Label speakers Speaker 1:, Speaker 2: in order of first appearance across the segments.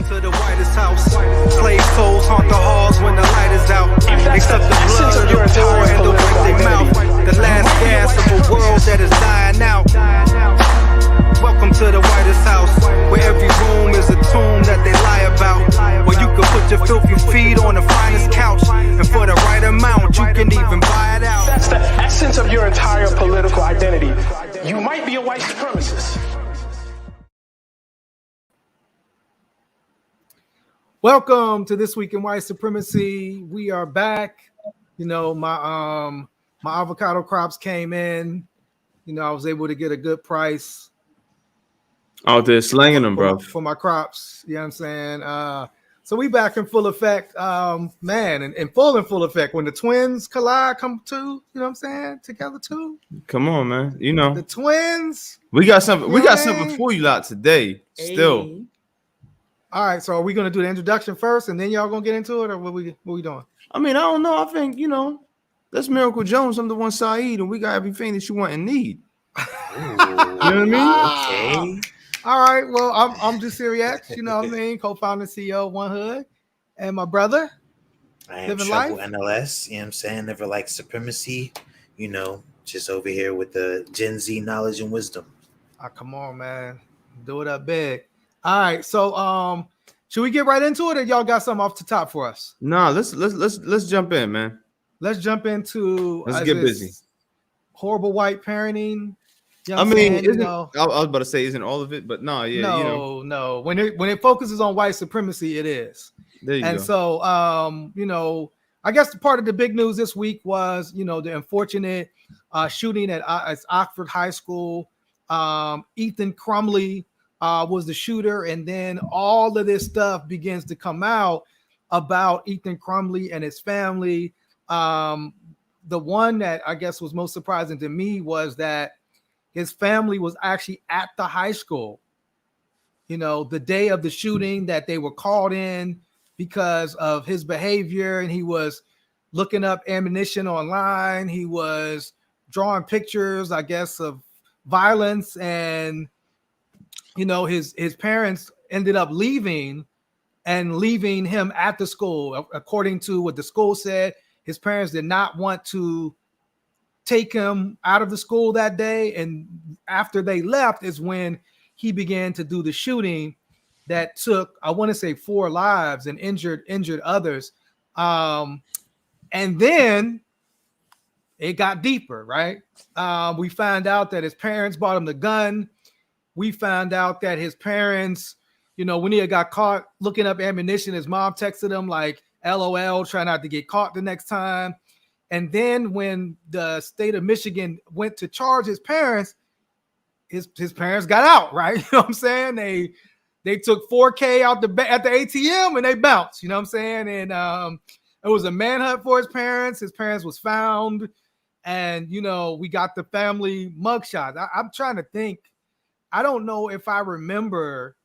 Speaker 1: to the whitest house. Slave souls haunt the halls when the light is out. They suck the blood of the poor and the wipe their mouth. The last gasp of a world that is dying out. Welcome to the whitest house, where every room is a tomb that they lie about. Where you can put your filthy feet on the finest couch, and for the right amount, you can even buy it out.
Speaker 2: That's the essence of your entire political identity. You might be a white supremacist.
Speaker 3: Welcome to This Week in White Supremacy. We are back. You know, my avocado crops came in. You know, I was able to get a good price.
Speaker 4: Out there slanging them, bro.
Speaker 3: For my crops. You know what I'm saying? So we back in full effect. Man, in full effect. When the twins collide, come to, you know what I'm saying? Together too.
Speaker 4: Come on, man. You know.
Speaker 3: The twins.
Speaker 4: We got something. We got something for you lot today. Still.
Speaker 3: Hey. All right, so are we gonna do the introduction first, and then y'all gonna get into it, or what we doing?
Speaker 4: I mean, I don't know. I think that's Miracle Jones. I'm the one Saeed, and we got everything that you want and need.
Speaker 5: Ooh,
Speaker 4: you know what I
Speaker 5: mean?
Speaker 3: Okay. All right. Well, I'm just Syriac. You know what I mean? Co-founder, CEO of One Hood, and my brother.
Speaker 5: I am Shovel NLS. You know what I'm saying? Never like supremacy. You know, just over here with the Gen Z knowledge and wisdom.
Speaker 3: Come on, man. Do it up big. All right, so should we get right into it, or y'all got something off the top for us?
Speaker 4: Nah, let's jump in, man.
Speaker 3: Let's jump into.
Speaker 4: Let's get busy.
Speaker 3: Horrible white parenting. You know
Speaker 4: I mean,
Speaker 3: I
Speaker 4: was about to say, isn't all of it, but no, yeah,
Speaker 3: no. When it focuses on white supremacy, it is.
Speaker 4: There you go.
Speaker 3: And so, I guess the part of the big news this week was, the unfortunate shooting at Oxford High School. Ethan Crumley was the shooter, and then all of this stuff begins to come out about Ethan Crumley and his family. The one that I guess was most surprising to me was that his family was actually at the high school, the day of the shooting, that they were called in because of his behavior, and he was looking up ammunition online. He was drawing pictures, I guess, of violence, and his parents ended up leaving him at the school. According to what the school said, his parents did not want to take him out of the school that day. And after they left is when he began to do the shooting that took, I want to say, 4 lives and injured others. And then it got deeper, right? We found out that his parents bought him the gun. We found out that his parents, when he got caught looking up ammunition, his mom texted him like, LOL, try not to get caught the next time. And then when the state of Michigan went to charge his parents, his parents got out, right? You know what I'm saying? They took $4K out at the ATM and they bounced, you know what I'm saying? And it was a manhunt for his parents. His parents was found, and we got the family mugshot. I'm trying to think. I don't know if I remember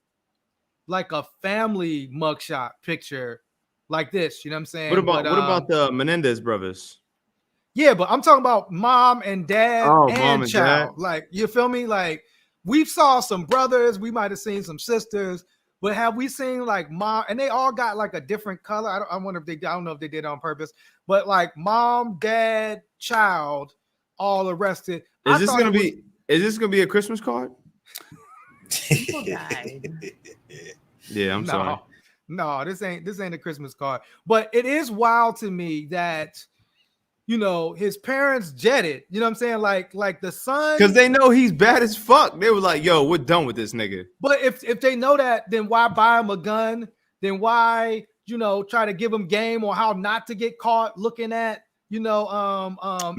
Speaker 3: like a family mugshot picture like this. You know what I'm saying?
Speaker 4: What about the Menendez brothers?
Speaker 3: Yeah, but I'm talking about mom and dad and
Speaker 4: mom and
Speaker 3: child.
Speaker 4: dad.
Speaker 3: Like, you feel me? Like, we've saw some brothers, we might have seen some sisters, but have we seen like mom? And they all got like a different color. I wonder if I don't know if they did it on purpose, but like mom, dad, child, all arrested.
Speaker 4: Is this gonna be a Christmas card? Yeah, I'm sorry.
Speaker 3: No, this ain't a Christmas card. But it is wild to me that his parents jetted. You know what I'm saying? Like the son,
Speaker 4: because they know he's bad as fuck. They were like, "Yo, we're done with this nigga."
Speaker 3: But if they know that, then why buy him a gun? Then why try to give him game on how not to get caught looking at maybe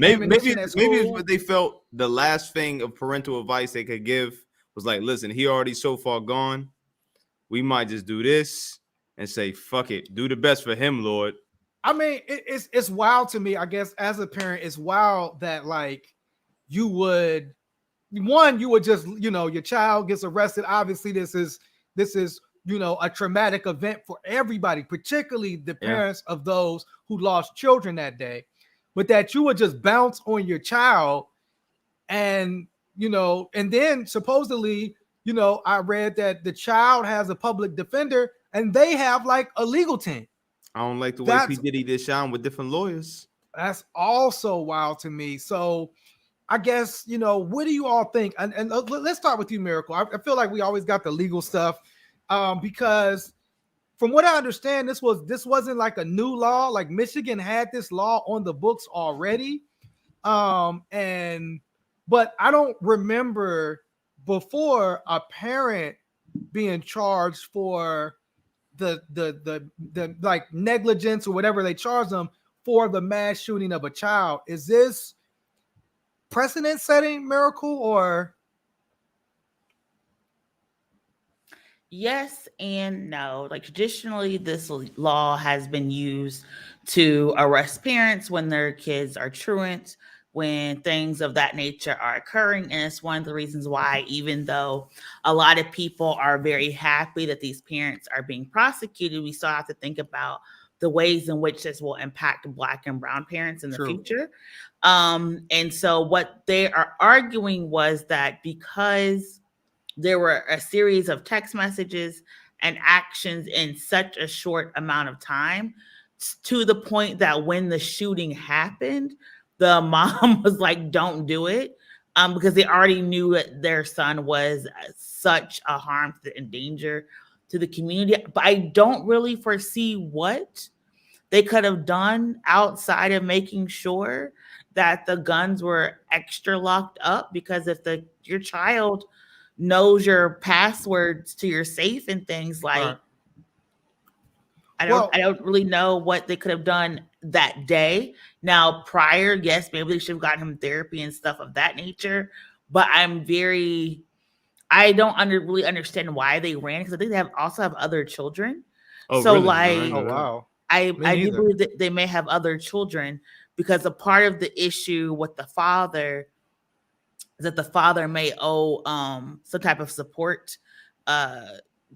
Speaker 4: it's what they felt the last thing of parental advice they could give was like, listen, he already so far gone. We might just do this and say, fuck it. Do the best for him, Lord.
Speaker 3: I mean, it's wild to me, I guess, as a parent. It's wild that like you would just, your child gets arrested. Obviously, this is a traumatic event for everybody, particularly the parents of those who lost children that day. But that you would just bounce on your child and then supposedly, I read that the child has a public defender. and they have like a legal team.
Speaker 4: I don't like the way P. Diddy did shine with different lawyers.
Speaker 3: That's also wild to me. So I guess, what do you all think? And let's start with you, Miracle. I feel like we always got the legal stuff because from what I understand, this wasn't like a new law. Like Michigan had this law on the books already. But I don't remember before a parent being charged for the like negligence or whatever they charge them for the mass shooting of a child. Is this precedent setting, Miracle, or?
Speaker 6: Yes and no. Like traditionally, this law has been used to arrest parents when their kids are truant, when things of that nature are occurring. And it's one of the reasons why, even though a lot of people are very happy that these parents are being prosecuted, we still have to think about the ways in which this will impact Black and brown parents in the future. And so what they are arguing was that because there were a series of text messages and actions in such a short amount of time, to the point that when the shooting happened, the mom was like, don't do it, because they already knew that their son was such a harm and danger to the community. But I don't really foresee what they could have done outside of making sure that the guns were extra locked up, because if your child knows your passwords to your safe and things, like I don't really know what they could have done that day. Now, prior, yes, maybe they should have gotten him therapy and stuff of that nature. But I don't really understand why they ran, because I think they also have other children.
Speaker 4: Oh,
Speaker 6: so
Speaker 4: really?
Speaker 3: Oh, wow.
Speaker 6: I do believe that they may have other children, because a part of the issue with the father is that the father may owe some type of support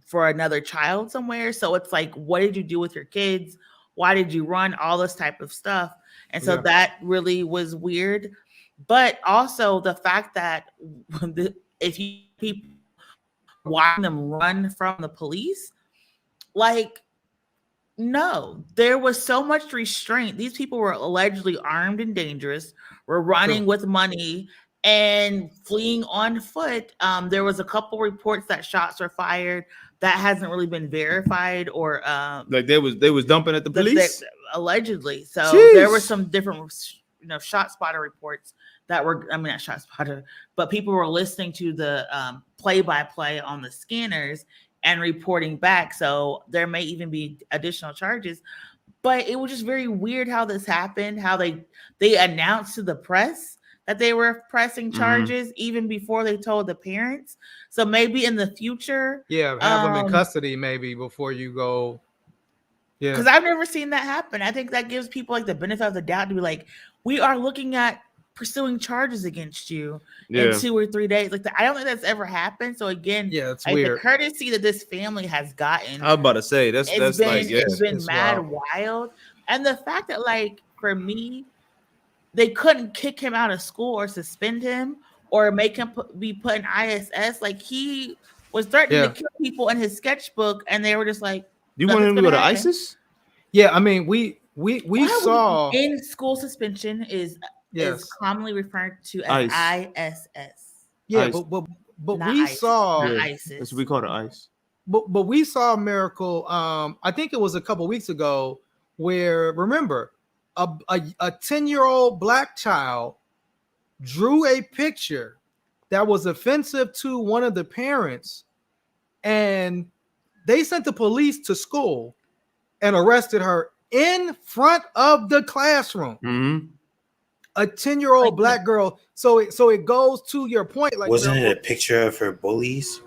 Speaker 6: for another child somewhere. So it's like, what did you do with your kids? Why did you run? All this type of stuff. And so that really was weird. But also the fact that if you people watching them run from the police, like, no, there was so much restraint. These people were allegedly armed and dangerous, were running with money and fleeing on foot. There was a couple reports that shots were fired. That hasn't really been verified, or
Speaker 4: like they was dumping at the police
Speaker 6: allegedly. So there were some different shot spotter reports that were, I mean, not shot spotter, but people were listening to the play-by-play on the scanners and reporting back. So there may even be additional charges. But it was just very weird how this happened, how they announced to the press that they were pressing charges even before they told the parents. So maybe in the future,
Speaker 3: have them in custody maybe before you go. Yeah,
Speaker 6: because I've never seen that happen. I think that gives people like the benefit of the doubt to be like, we are looking at pursuing charges against you in 2 or 3 days. Like I don't think that's ever happened. So again,
Speaker 3: it's
Speaker 6: like
Speaker 3: weird.
Speaker 6: The courtesy that this family has gotten,
Speaker 4: I was about to say it's
Speaker 6: been mad wild. And the fact that, like, for me, they couldn't kick him out of school or suspend him or make him be put in ISS. Like, he was threatening to kill people in his sketchbook, and they were just like,
Speaker 4: "You want him to go to ISIS?"
Speaker 3: Yeah, I mean, we saw
Speaker 6: in school suspension is commonly referred to as ISS.
Speaker 3: Yeah, but
Speaker 6: not
Speaker 3: we
Speaker 6: ISIS,
Speaker 3: not
Speaker 6: ISIS.
Speaker 4: That's what we call it, ICE.
Speaker 3: But we saw a miracle. I think it was a couple weeks ago, where, remember, a 10-year-old Black child drew a picture that was offensive to one of the parents, and they sent the police to school and arrested her in front of the classroom. A 10-year-old Black girl. So it goes to your point. Like,
Speaker 5: wasn't it a picture of her bullies?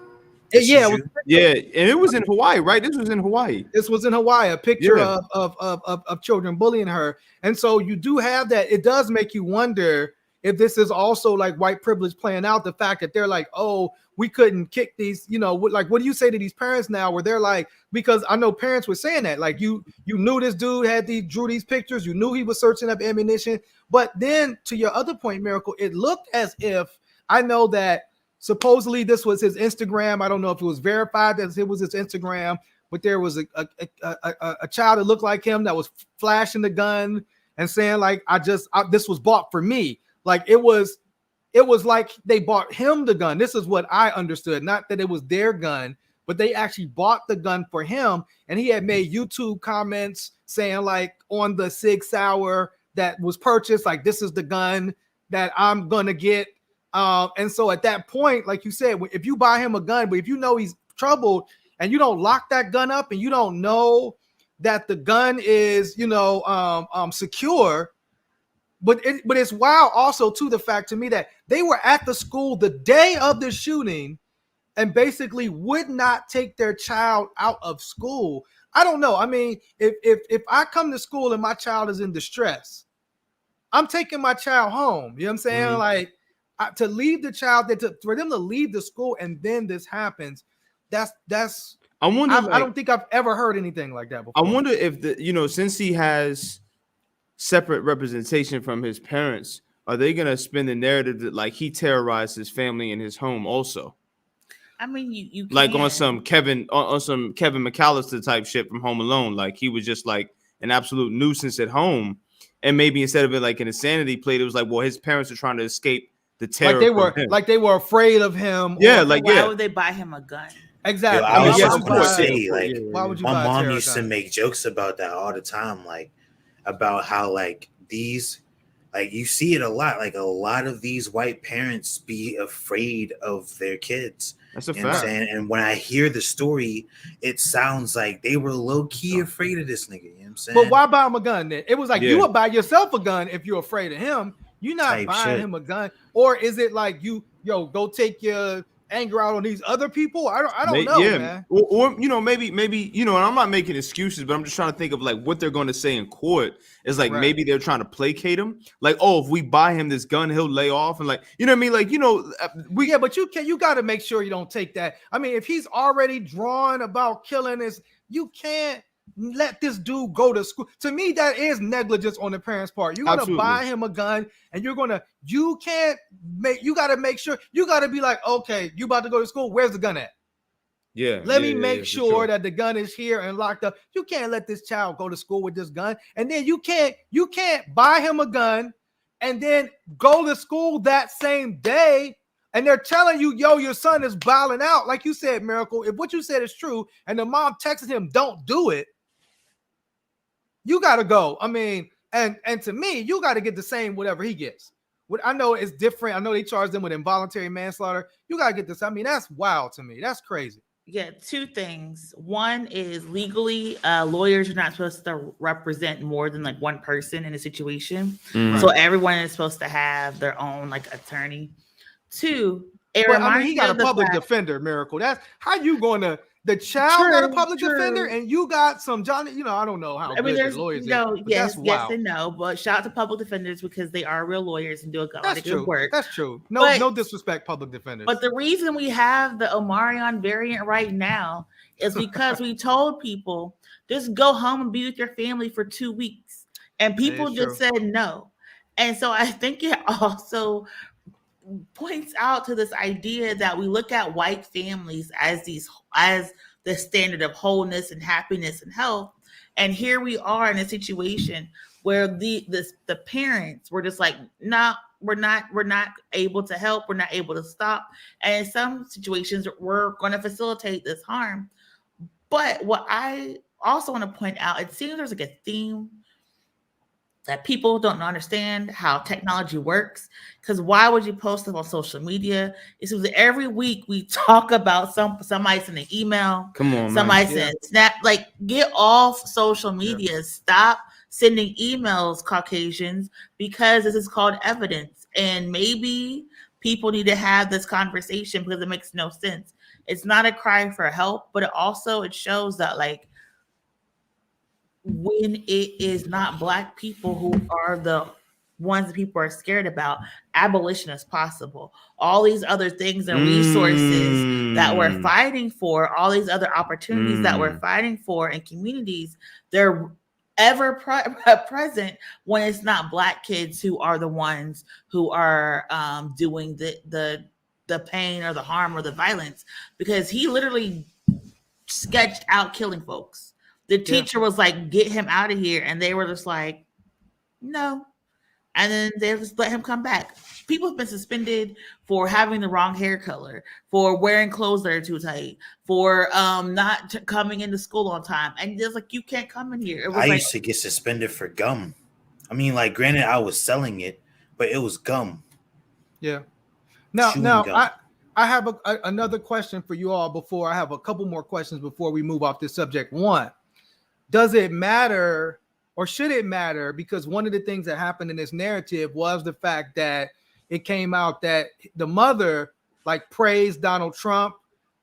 Speaker 3: And
Speaker 4: it was in Hawaii, right? This was in Hawaii.
Speaker 3: A picture of children bullying her. And so you do have that. It does make you wonder if this is also like white privilege playing out, the fact that they're like, oh, we couldn't kick these, like, what do you say to these parents now, where they're like, because I know parents were saying that, like, you knew this dude drew these pictures, you knew he was searching up ammunition. But then, to your other point, Miracle, it looked as if, I know that supposedly this was his Instagram. I don't know if it was verified that it was his Instagram, but there was a child that looked like him that was flashing the gun and saying like, this was bought for me. Like it was like they bought him the gun. This is what I understood. Not that it was their gun, but they actually bought the gun for him. And he had made YouTube comments saying like on the 6 hour that was purchased, like this is the gun that I'm gonna get. And so at that point, like you said, if you buy him a gun, but if you know he's troubled and you don't lock that gun up and you don't know that the gun is, secure, but it's wild also to the fact to me that they were at the school the day of the shooting and basically would not take their child out of school. I don't know. I mean, if I come to school and my child is in distress, I'm taking my child home. You know what I'm saying?
Speaker 4: Mm-hmm.
Speaker 3: Like to leave the child, for them to leave the school and then this happens, that's. I wonder. I don't think I've ever heard anything like that before.
Speaker 4: I wonder if since he has separate representation from his parents, are they gonna spin the narrative that like he terrorized his family in his home also?
Speaker 6: I mean, you
Speaker 4: like on some Kevin McAllister type shit from Home Alone. Like he was just like an absolute nuisance at home. And maybe instead of it like an insanity play, it was like, well, his parents are trying to escape the terror.
Speaker 3: Like they were afraid of him.
Speaker 4: Yeah,
Speaker 6: why would they buy him a gun?
Speaker 3: Exactly.
Speaker 5: I was just going to say, like,
Speaker 3: why would you
Speaker 5: my mom used to make jokes about that all the time, like about how like these, like you see it a lot, like a lot of these white parents be afraid of their kids.
Speaker 4: That's a
Speaker 5: fact. And when I hear the story, it sounds like they were low key afraid of this nigga. You know what I'm saying?
Speaker 3: But why buy him a gun then? It was like you would buy yourself a gun if you're afraid of him. You're not buying him a gun. Or is it like go take your anger out on these other people? I don't know, man.
Speaker 4: Or maybe and I'm not making excuses, but I'm just trying to think of like what they're going to say in court. Is like maybe they're trying to placate him, like, oh, if we buy him this gun, he'll lay off, and like, you know what I mean, like,
Speaker 3: but you got to make sure you don't take that. I mean, if he's already drawn about killing this, you can't let this dude go to school. To me, that is negligence on the parents' part. You're gonna buy him a gun, and you got to make sure, you got to be like, okay, you about to go to school, where's the gun at? Let me make sure that the gun is here and locked up. You can't let this child go to school with this gun, and then you can't buy him a gun and then go to school that same day. And they're telling you, yo, your son is balling out. Like you said, Miracle, if what you said is true and the mom texted him, don't do it, you got to go. I mean, and to me, you got to get the same whatever he gets. I know it's different. I know they charged them with involuntary manslaughter. You got to get this. I mean, that's wild to me. That's crazy.
Speaker 6: Yeah, two things. One is legally, lawyers are not supposed to represent more than like one person in a situation. Mm-hmm. So everyone is supposed to have their own like attorney. Two, he
Speaker 3: got a public defender, Miracle. That's how you going to. The child got a public defender, and you got some Johnny. I don't know how.
Speaker 6: There's
Speaker 3: lawyers.
Speaker 6: Yes and no. But shout out to public defenders because they are real lawyers and do a lot of good work.
Speaker 3: That's true. No disrespect, public defenders.
Speaker 6: But the reason we have the Omarion variant right now is because we told people just go home and be with your family for 2 weeks, and people just said no. And so I think it also points out to this idea that we look at white families as the standard of wholeness and happiness and health, and here we are in a situation where the parents were just like, no, we're not able to help, we're not able to stop, and in some situations we're going to facilitate this harm. But what I also want to point out, it seems there's like a theme that people don't understand how technology works. Because why would you post it on social media? It's because every week we talk about somebody sending an email.
Speaker 4: Come on,
Speaker 6: somebody sending snap. Like, get off social media. Yeah. Stop sending emails, Caucasians, because this is called evidence. And maybe people need to have this conversation because it makes no sense. It's not a cry for help, but it shows that like, when it is not Black people who are the ones that people are scared about, abolition is possible. All these other things and resources that we're fighting for, all these other opportunities that we're fighting for in communities, they're ever present when it's not Black kids who are the ones who are doing the pain or the harm or the violence. Because he literally sketched out killing folks. The teacher was like, "Get him out of here," and they were just like, "No." And then they just let him come back. People have been suspended for having the wrong hair color, for wearing clothes that are too tight, for not coming into school on time. And it's like, you can't come in here. It was
Speaker 5: I
Speaker 6: like,
Speaker 5: used to get suspended for gum. I mean, like, granted, I was selling it, but it was gum.
Speaker 3: Yeah.
Speaker 5: Chewing
Speaker 3: Now,
Speaker 5: gum.
Speaker 3: I have another question for you all before I have a couple more questions before we move off this subject. One, does it matter or should it matter? Because one of the things that happened in this narrative was the fact that it came out that the mother like praised Donald Trump.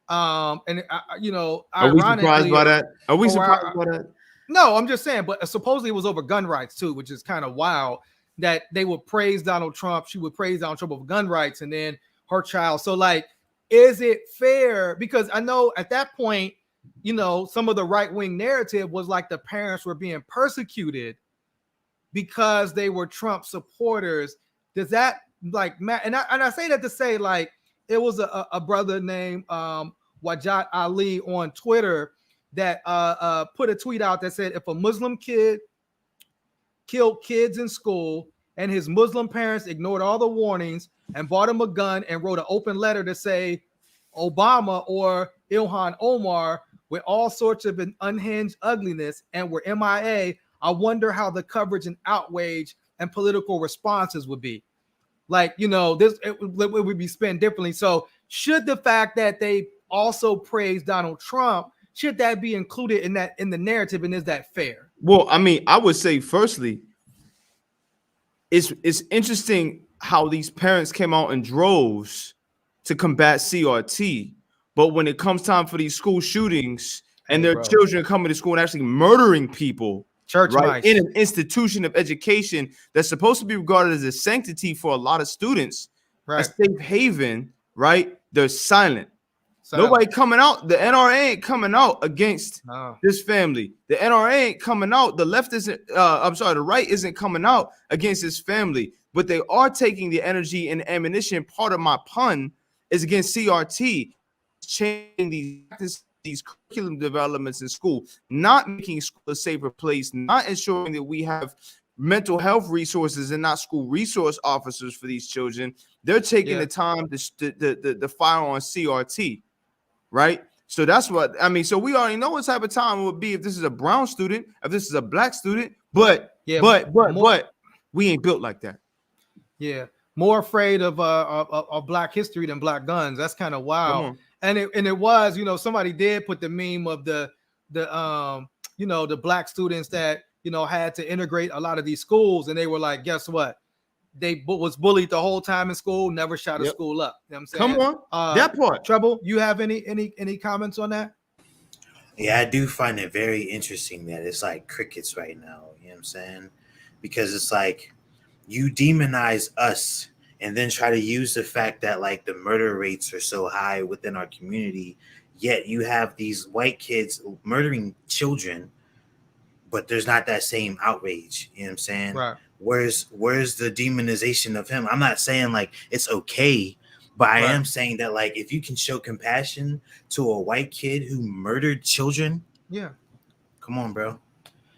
Speaker 3: And you know,
Speaker 4: Are we surprised by that? Are we surprised by that?
Speaker 3: No, I'm just saying, but supposedly it was over gun rights too, which is kind of wild that they would praise Donald Trump. She would praise Donald Trump over gun rights and then her child. So like, is it fair? Because I know at that point, you know, some of the right-wing narrative was like the parents were being persecuted because they were Trump supporters. Does that like matter? And I say that to say like it was a brother named Wajat Ali on Twitter that put a tweet out that said if a Muslim kid killed kids in school and his Muslim parents ignored all the warnings and bought him a gun and wrote an open letter to say Obama or Ilhan Omar with all sorts of an unhinged ugliness and were MIA, I wonder how the coverage and outrage and political responses would be. Like, you know, it would be spent differently. So should the fact that they also praised Donald Trump, should that be included in the narrative, and is that fair?
Speaker 4: Well, I mean, I would say firstly, it's interesting how these parents came out in droves to combat CRT, but when it comes time for these school shootings and their children coming to school and actually murdering people,
Speaker 3: church
Speaker 4: right, in an institution of education that's supposed to be regarded as a sanctity for a lot of students, a safe haven, right? They're silent. Nobody coming out. The NRA ain't coming out against this family. The NRA ain't coming out. The left isn't. The right isn't coming out against this family. But they are taking the energy and ammunition. Part of my pun is against CRT, changing these curriculum developments in school, not making school a safer place, not ensuring that we have mental health resources and not school resource officers for these children. They're taking the time to fire on CRT. Right. So that's what I mean. So we already know what type of time it would be if this is a brown student, if this is a black student, but we ain't built like that. Yeah.
Speaker 3: More afraid of black history than black guns. That's kind of wild. And it was, you know, somebody did put the meme of the black students that, you know, had to integrate a lot of these schools, and they were like, guess what? They was bullied the whole time in school, never shot a school up. You know what I'm saying?
Speaker 4: Come on, that part.
Speaker 3: Trouble, you have any comments on that?
Speaker 5: Yeah, I do find it very interesting that it's like crickets right now. You know what I'm saying? Because it's like you demonize us and then try to use the fact that like the murder rates are so high within our community, yet you have these white kids murdering children, but there's not that same outrage. You know what I'm saying?
Speaker 3: Right.
Speaker 5: Where's the demonization of him? I'm not saying like it's okay, but I am saying that like if you can show compassion to a white kid who murdered children, come on, bro.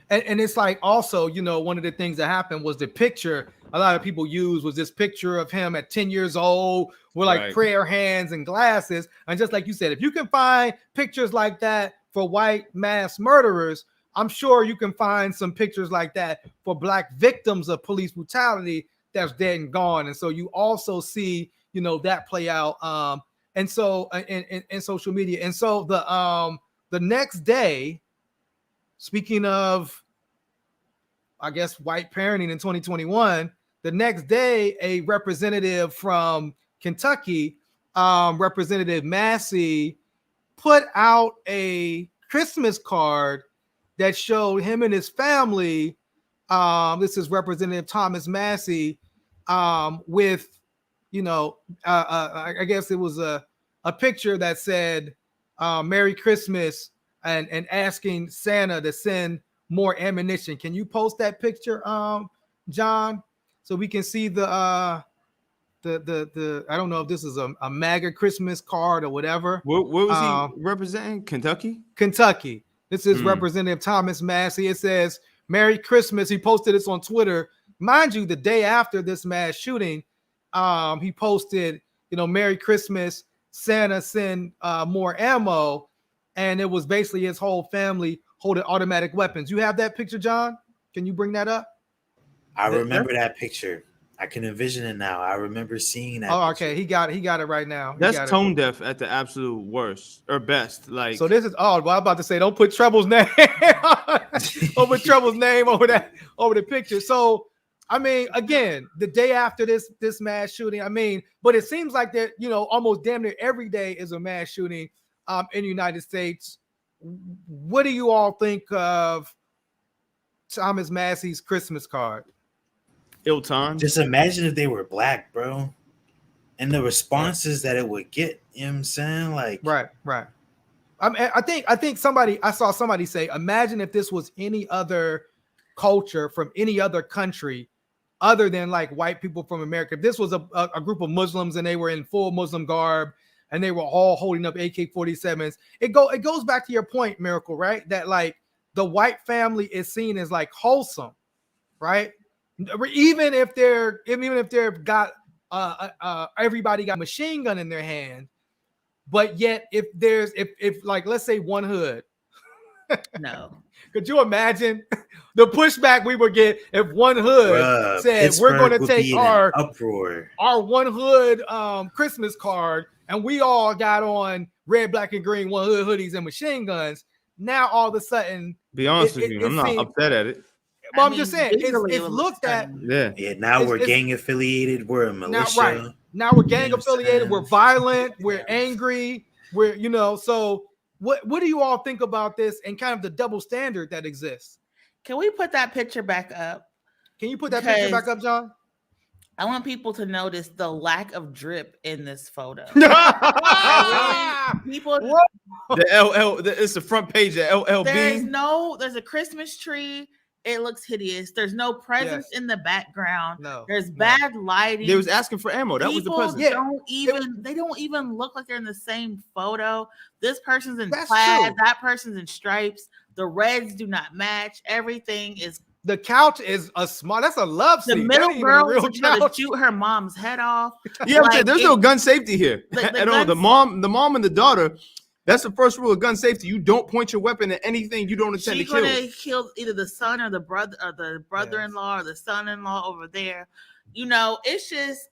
Speaker 3: And it's like also, you know, one of the things that happened was the picture a lot of people used was this picture of him at 10 years old with like prayer hands and glasses. And just like you said, if you can find pictures like that for white mass murderers, I'm sure you can find some pictures like that for black victims of police brutality that's dead and gone. And so you also see, you know, that play out. And so in social media. And so the next day, speaking of, I guess, white parenting in 2021, the next day, a representative from Kentucky, Representative Massey, put out a Christmas card that showed him and his family. This is Representative Thomas Massey with, you know, I guess it was a picture that said Merry Christmas and asking Santa to send more ammunition. Can you post that picture, John, so we can see the I don't know if this is a MAGA Christmas card or whatever.
Speaker 4: What was he representing? Kentucky?
Speaker 3: Kentucky. This is Representative Thomas Massey. It says, Merry Christmas. He posted this on Twitter. Mind you, the day after this mass shooting, he posted, Merry Christmas, Santa send more ammo. And it was basically his whole family holding automatic weapons. You have that picture, John? Can you bring that up?
Speaker 5: I remember that picture. I can envision it now. I remember seeing that.
Speaker 3: Oh,
Speaker 5: picture.
Speaker 3: okay. He got it right now.
Speaker 4: That's tone deaf at the absolute worst or best. Like,
Speaker 3: so this is well, I'm about to say, don't put Treble's name over Treble's name over the picture. So I mean, again, the day after this mass shooting, I mean, but it seems like that, almost damn near every day is a mass shooting in the United States. What do you all think of Thomas Massey's Christmas card?
Speaker 4: Ill-timed.
Speaker 5: Just imagine if they were black, bro, and the responses that it would get. You know what I'm saying? Like,
Speaker 3: right. I think I saw somebody say, imagine if this was any other culture from any other country other than like white people from America. If this was a group of Muslims and they were in full Muslim garb and they were all holding up AK-47s, it goes back to your point, Miracle, right? That like the white family is seen as like wholesome, right? Even if they've got everybody got a machine gun in their hand, but yet if like, let's say one hood,
Speaker 6: No.
Speaker 3: Could you imagine the pushback we would get if one hood said
Speaker 5: Pittsburgh
Speaker 3: we're going to take our
Speaker 5: uproar,
Speaker 3: our one hood Christmas card, and we all got on red, black, and green one hood hoodies and machine guns. Now all of a sudden,
Speaker 4: be honest with you, I'm not upset at it.
Speaker 3: But I'm just saying, it's looked at.
Speaker 5: Yeah. Now we're gang affiliated. We're a militia.
Speaker 3: Now we're gang affiliated. We're violent. We're angry. We're So what do you all think about this and kind of the double standard that exists?
Speaker 6: Can we put that picture back up?
Speaker 3: Can you put that picture back up, John?
Speaker 6: I want people to notice the lack of drip in this photo. People,
Speaker 4: it's the front page of LLB.
Speaker 6: There's a Christmas tree. It looks hideous. There's no presents in the background.
Speaker 3: No,
Speaker 6: there's bad lighting.
Speaker 4: They was asking for ammo. That was the present.
Speaker 6: They don't even look like they're in the same photo. This person's in plaid. That person's in stripes. The reds do not match. Everything is.
Speaker 3: The couch is that's a love seat.
Speaker 6: The middle girl is trying to shoot her mom's head off.
Speaker 4: Yeah, I'm saying there's no gun safety here at all. The mom and the daughter. That's the first rule of gun safety. You don't point your weapon at anything you don't intend to kill.
Speaker 6: She's gonna kill either the son or the brother-in-law or the son-in-law over there. It's just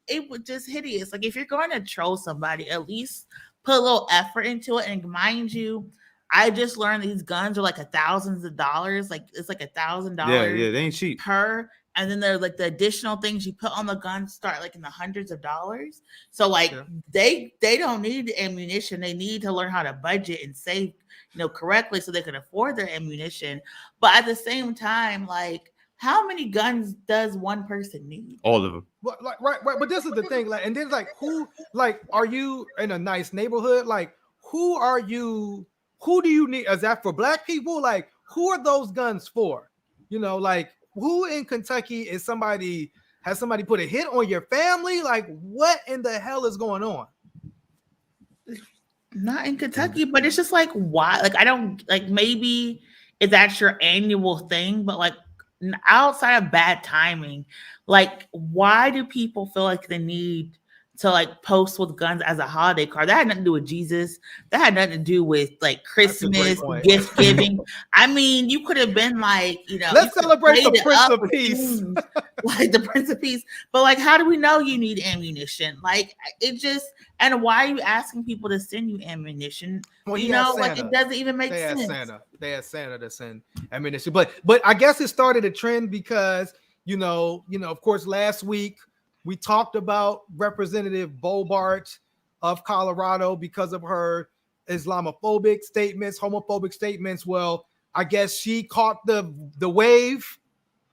Speaker 6: it was just hideous. Like if you're going to troll somebody, at least put a little effort into it. And mind you, I just learned these guns are like thousands of dollars. Like it's like $1,000.
Speaker 4: Yeah, they ain't cheap
Speaker 6: per. And then there's like the additional things you put on the gun start like in the hundreds of dollars. So like they don't need ammunition. They need to learn how to budget and save, correctly so they can afford their ammunition. But at the same time, like how many guns does one person need?
Speaker 4: All of them.
Speaker 3: Well, right. But this is the thing. Like, and then like who? Like, are you in a nice neighborhood? Like, who are you? Who do you need? Is that for black people? Like, who are those guns for? Like. Who in Kentucky has somebody put a hit on your family? Like, what in the hell is going on?
Speaker 6: Not in Kentucky, but it's just like, why? Like, I don't like, maybe if that's your annual thing, but like outside of bad timing, like, why do people feel like they need to like post with guns as a holiday card? That had nothing to do with Jesus. That had nothing to do with like Christmas, gift giving. I mean, you could have been like,
Speaker 3: let's celebrate the Prince of Peace.
Speaker 6: Like the Prince of Peace. But like, how do we know you need ammunition? Like it just, and why are you asking people to send you ammunition?
Speaker 3: Well,
Speaker 6: like it doesn't even make sense.
Speaker 3: They had Santa to send ammunition. But I guess it started a trend because, of course, last week, we talked about Representative Boebert of Colorado because of her Islamophobic statements, homophobic statements. Well, I guess she caught the wave,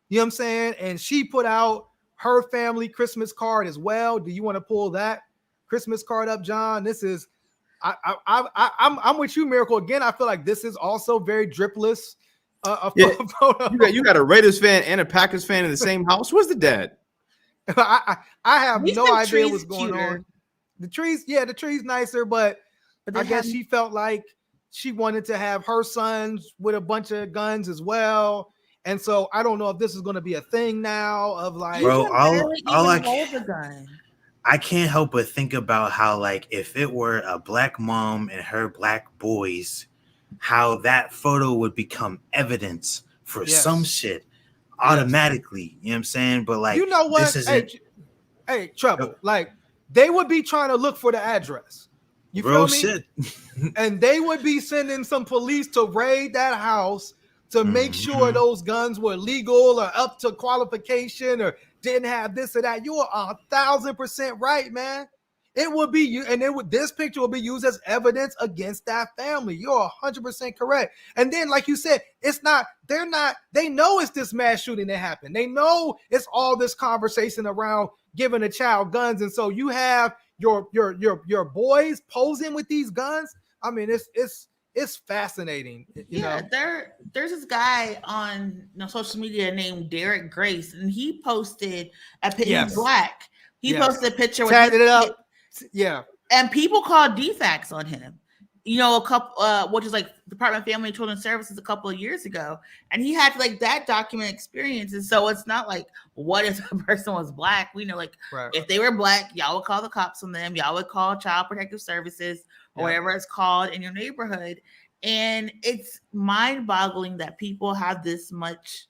Speaker 3: you know what I'm saying? And she put out her family Christmas card as well. Do you want to pull that Christmas card up, John? This is, I'm with you, Miracle. Again, I feel like this is also very dripless.
Speaker 4: You got a Raiders fan and a Packers fan in the same house. Where's the dad?
Speaker 3: I have
Speaker 6: At least
Speaker 3: no
Speaker 6: the
Speaker 3: idea
Speaker 6: tree's
Speaker 3: what's going
Speaker 6: cuter.
Speaker 3: on. The tree's nicer, but
Speaker 6: But they
Speaker 3: I guess
Speaker 6: have-
Speaker 3: she felt like she wanted to have her sons with a bunch of guns as well. And so I don't know if this is going to be a thing now of like,
Speaker 6: you
Speaker 5: Bro,
Speaker 6: can
Speaker 5: all
Speaker 6: barely
Speaker 5: I
Speaker 6: even hold a gun.
Speaker 5: I can't help but think about how, like, if it were a black mom and her black boys, how that photo would become evidence for
Speaker 3: Yes.
Speaker 5: some shit automatically. You know what I'm saying? But like,
Speaker 3: you know what?
Speaker 5: this isn't
Speaker 3: Hey, Trouble, like they would be trying to look for the address. You
Speaker 5: real
Speaker 3: feel me?
Speaker 5: shit.
Speaker 3: And they would be sending some police to raid that house to make sure those guns were legal or up to qualification or didn't have this or that. You are 1,000% right, man. It would be you, and this picture will be used as evidence against that family. You're 100% correct. And then, like you said, they know it's this mass shooting that happened. They know it's all this conversation around giving a child guns. And so you have your boys posing with these guns. I mean, it's fascinating. You know?
Speaker 6: There's this guy on social media named Derek Grace, and he posted a picture.
Speaker 3: Yes.
Speaker 6: He's black. He posted a picture with
Speaker 3: tatted
Speaker 6: his
Speaker 3: it up.
Speaker 6: kid,
Speaker 3: Yeah.
Speaker 6: and people called defects on him. A couple, which is like Department of Family and Children's Services a couple of years ago, and he had like that document experience. And so it's not like, what if a person was black? We know, like, if they were black, y'all would call the cops on them. Y'all would call Child Protective Services or whatever it's called in your neighborhood. And it's mind-boggling that people have this much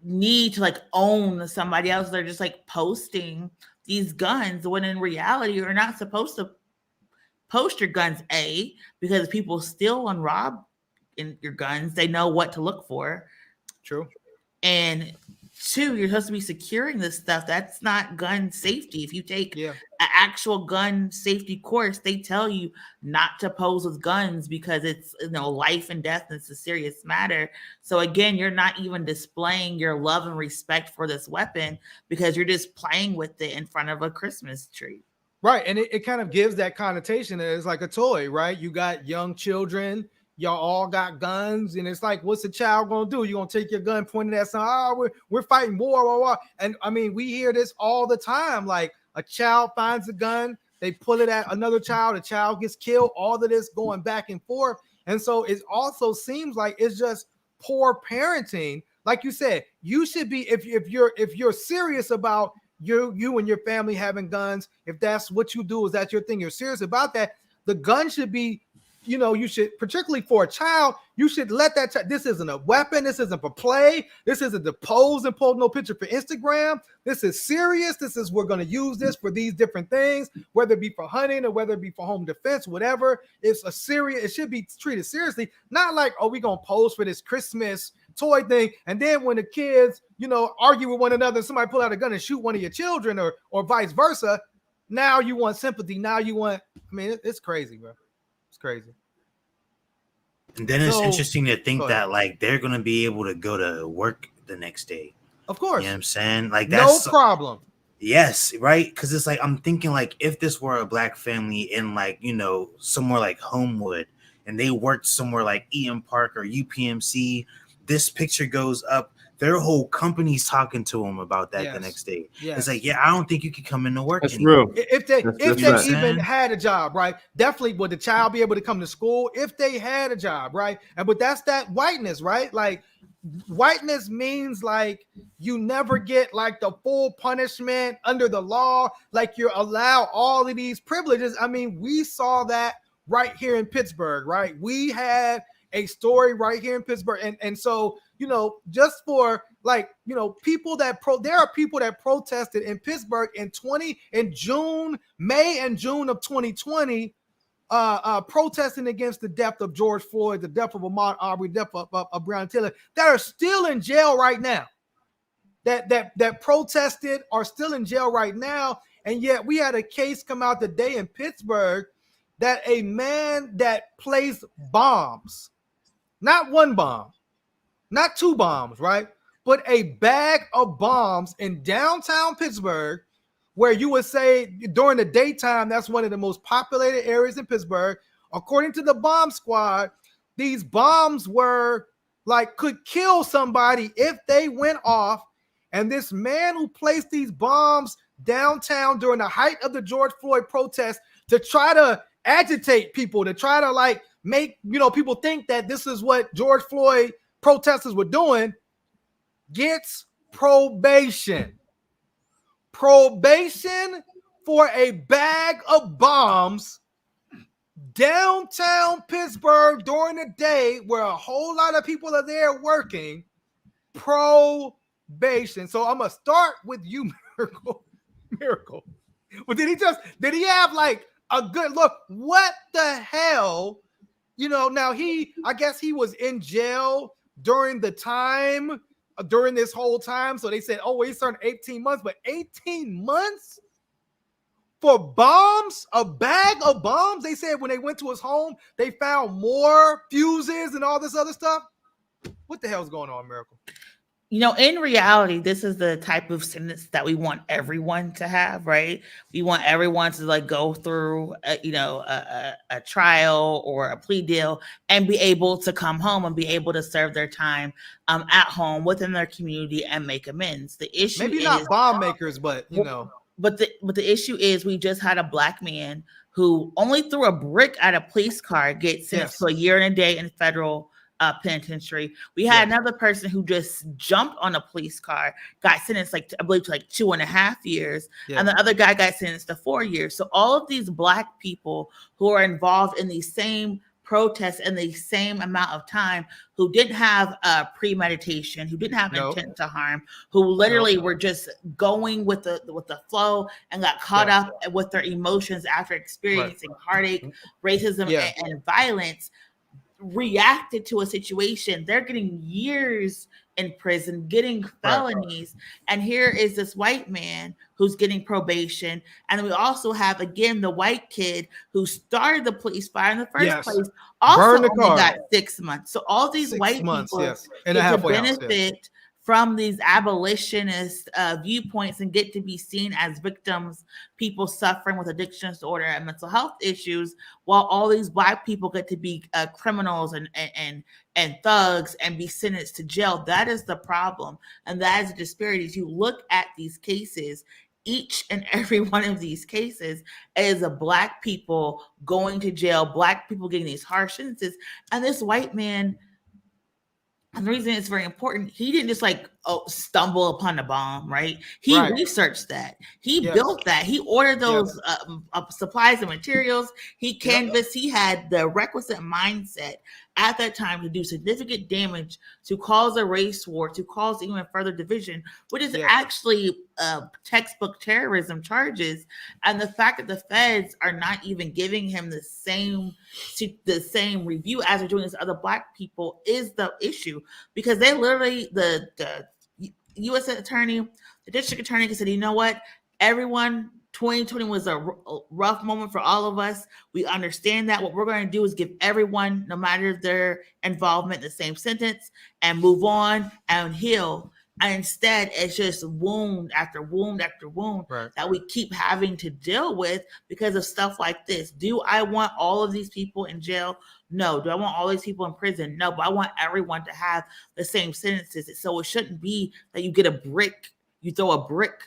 Speaker 6: need to like own somebody else. They're just like posting these guns when in reality you're not supposed to post your guns, because if people steal and rob in your guns, they know what to look for.
Speaker 3: True.
Speaker 6: And 2, you're supposed to be securing this stuff. That's not gun safety. If you take an actual gun safety course, they tell you not to pose with guns because it's life and death, and it's a serious matter. So again, you're not even displaying your love and respect for this weapon because you're just playing with it in front of a Christmas tree.
Speaker 3: Right. And it kind of gives that connotation that it's like a toy, right? You got young children, y'all all got guns, and it's like, what's a child gonna do? You're gonna take your gun pointed at something, we're fighting war. And I mean, we hear this all the time. Like a child finds a gun, they pull it at another child, a child gets killed, all of this going back and forth. And so it also seems like it's just poor parenting. Like you said, you should be, if you're serious about you and your family having guns, if that's what you do, is that your thing, you're serious about that, the gun should be, you should, particularly for a child, you should let that child, this isn't a weapon, this isn't for play, this isn't to pose and post no picture for Instagram, this is serious, we're going to use this for these different things, whether it be for hunting or whether it be for home defense, whatever. It should be treated seriously, not like, oh, we're going to pose for this Christmas toy thing, and then when the kids argue with one another, somebody pull out a gun and shoot one of your children, or vice versa, now you want sympathy, now you want, it's crazy, bro. It's crazy.
Speaker 5: And then it's interesting to think that like they're gonna be able to go to work the next day.
Speaker 3: Of course.
Speaker 5: You know what I'm saying? Like that's
Speaker 3: no problem.
Speaker 5: Yes, right. Because it's like I'm thinking like if this were a black family in like somewhere like Homewood, and they worked somewhere like Eaton Park or UPMC, this picture goes up. Their whole company's talking to them about that the next day.
Speaker 3: Yes.
Speaker 5: It's like, I don't think you can come into work.
Speaker 4: That's
Speaker 5: anymore.
Speaker 4: real.
Speaker 3: If they even had a job, right? Definitely would the child be able to come to school if they had a job, right? But that's that whiteness, right? Like whiteness means like you never get like the full punishment under the law, like you're allowed all of these privileges. I mean, we saw that right here in Pittsburgh, right? We had a story right here in Pittsburgh, and so just for like people that there are people that protested in Pittsburgh in May and June of 2020, protesting against the death of George Floyd, the death of Ahmaud Arbery, the death of Breonna Taylor, that are still in jail right now. That protested are still in jail right now, and yet we had a case come out today in Pittsburgh that a man that placed bombs, not one bomb, not two bombs, right? But a bag of bombs in downtown Pittsburgh, where you would say during the daytime, that's one of the most populated areas in Pittsburgh. According to the bomb squad, these bombs were like, could kill somebody if they went off. And this man who placed these bombs downtown during the height of the George Floyd protest to try to agitate people, to try to like make, people think that this is what George Floyd protesters were doing, gets probation. Probation for a bag of bombs downtown Pittsburgh during the day where a whole lot of people are there working. Probation. So I'm gonna start with you, Miracle. But did he have like a good look? What the hell? Now I guess he was in jail during this whole time. So they said, oh, he served 18 months, but 18 months for bombs, a bag of bombs. They said when they went to his home, they found more fuses and all this other stuff. What the hell's going on, Miracle?
Speaker 6: In reality, this is the type of sentence that we want everyone to have, right? We want everyone to like go through, a trial or a plea deal and be able to come home and be able to serve their time at home within their community and make amends. The issue
Speaker 3: maybe not bomb makers, but
Speaker 6: But the issue is we just had a black man who only threw a brick at a police car get sentenced to a year and a day in federal penitentiary. We had another person who just jumped on a police car, got sentenced I believe to 2.5 years, and the other guy got sentenced to 4 years. So all of these black people who are involved in these same protests in the same amount of time, who didn't have premeditation, who didn't have intent to harm, who literally were just going with the flow and got caught up with their emotions after experiencing heartache, racism, and violence, reacted to a situation. They're getting years in prison, getting felonies. And here is this white man who's getting probation. And we also have, again, the white kid who started the police fire in the first place, also only got 6 months. So all these white people get to benefit from these abolitionist viewpoints and get to be seen as victims, people suffering with addiction disorder and mental health issues, while all these black people get to be criminals and thugs and be sentenced to jail. That is the problem. And that is the disparities. You look at these cases, each and every one of these cases is a black people going to jail, black people getting these harsh sentences. And this white man, and the reason it's very important, he didn't just stumble upon a bomb, right? He researched that. He built that. He ordered those supplies and materials. He canvassed. He had the requisite mindset at that time to do significant damage, to cause a race war, to cause even further division, which is actually textbook terrorism charges. And the fact that the feds are not even giving him the same review as they're doing this to other black people is the issue, because they literally, the U.S. attorney, the district attorney said, you know what, everyone, 2020 was a rough moment for all of us. We understand that. What we're going to do is give everyone, no matter their involvement, the same sentence and move on and heal. And instead, it's just wound after wound after wound that we keep having to deal with because of stuff like this. Do I want all of these people in jail? No. Do I want all these people in prison? No. But I want everyone to have the same sentences. So it shouldn't be that you get a brick, you throw a brick,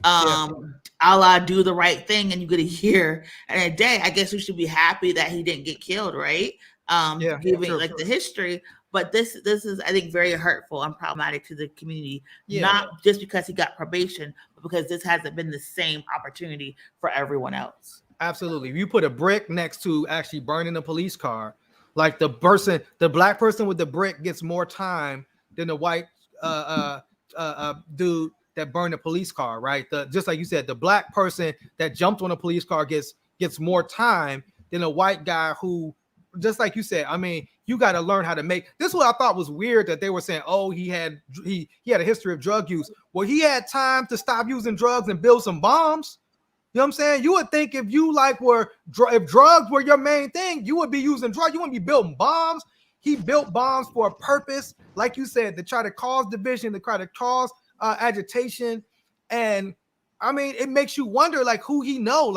Speaker 6: a la Do the Right Thing, and you get a year and a day. I guess we should be happy that he didn't get killed, right? Giving the history. But this is, I think, very hurtful and problematic to the community, not just because he got probation, but because this hasn't been the same opportunity for everyone else.
Speaker 3: Absolutely. If you put a brick next to actually burning a police car, like the black person with the brick gets more time than the white dude that burned a police car, right? Just like you said, the black person that jumped on a police car gets more time than a white guy who, just like you said, I mean, you got to learn how to make this. What I thought was weird, that they were saying, oh, he had a history of drug use. Well, he had time to stop using drugs and build some bombs. You know what I'm saying? You would think if you if drugs were your main thing, you would be using drugs. You wouldn't be building bombs. He built bombs for a purpose, like you said, to try to cause division, to try to cause agitation. And I mean, it makes you wonder, who he know.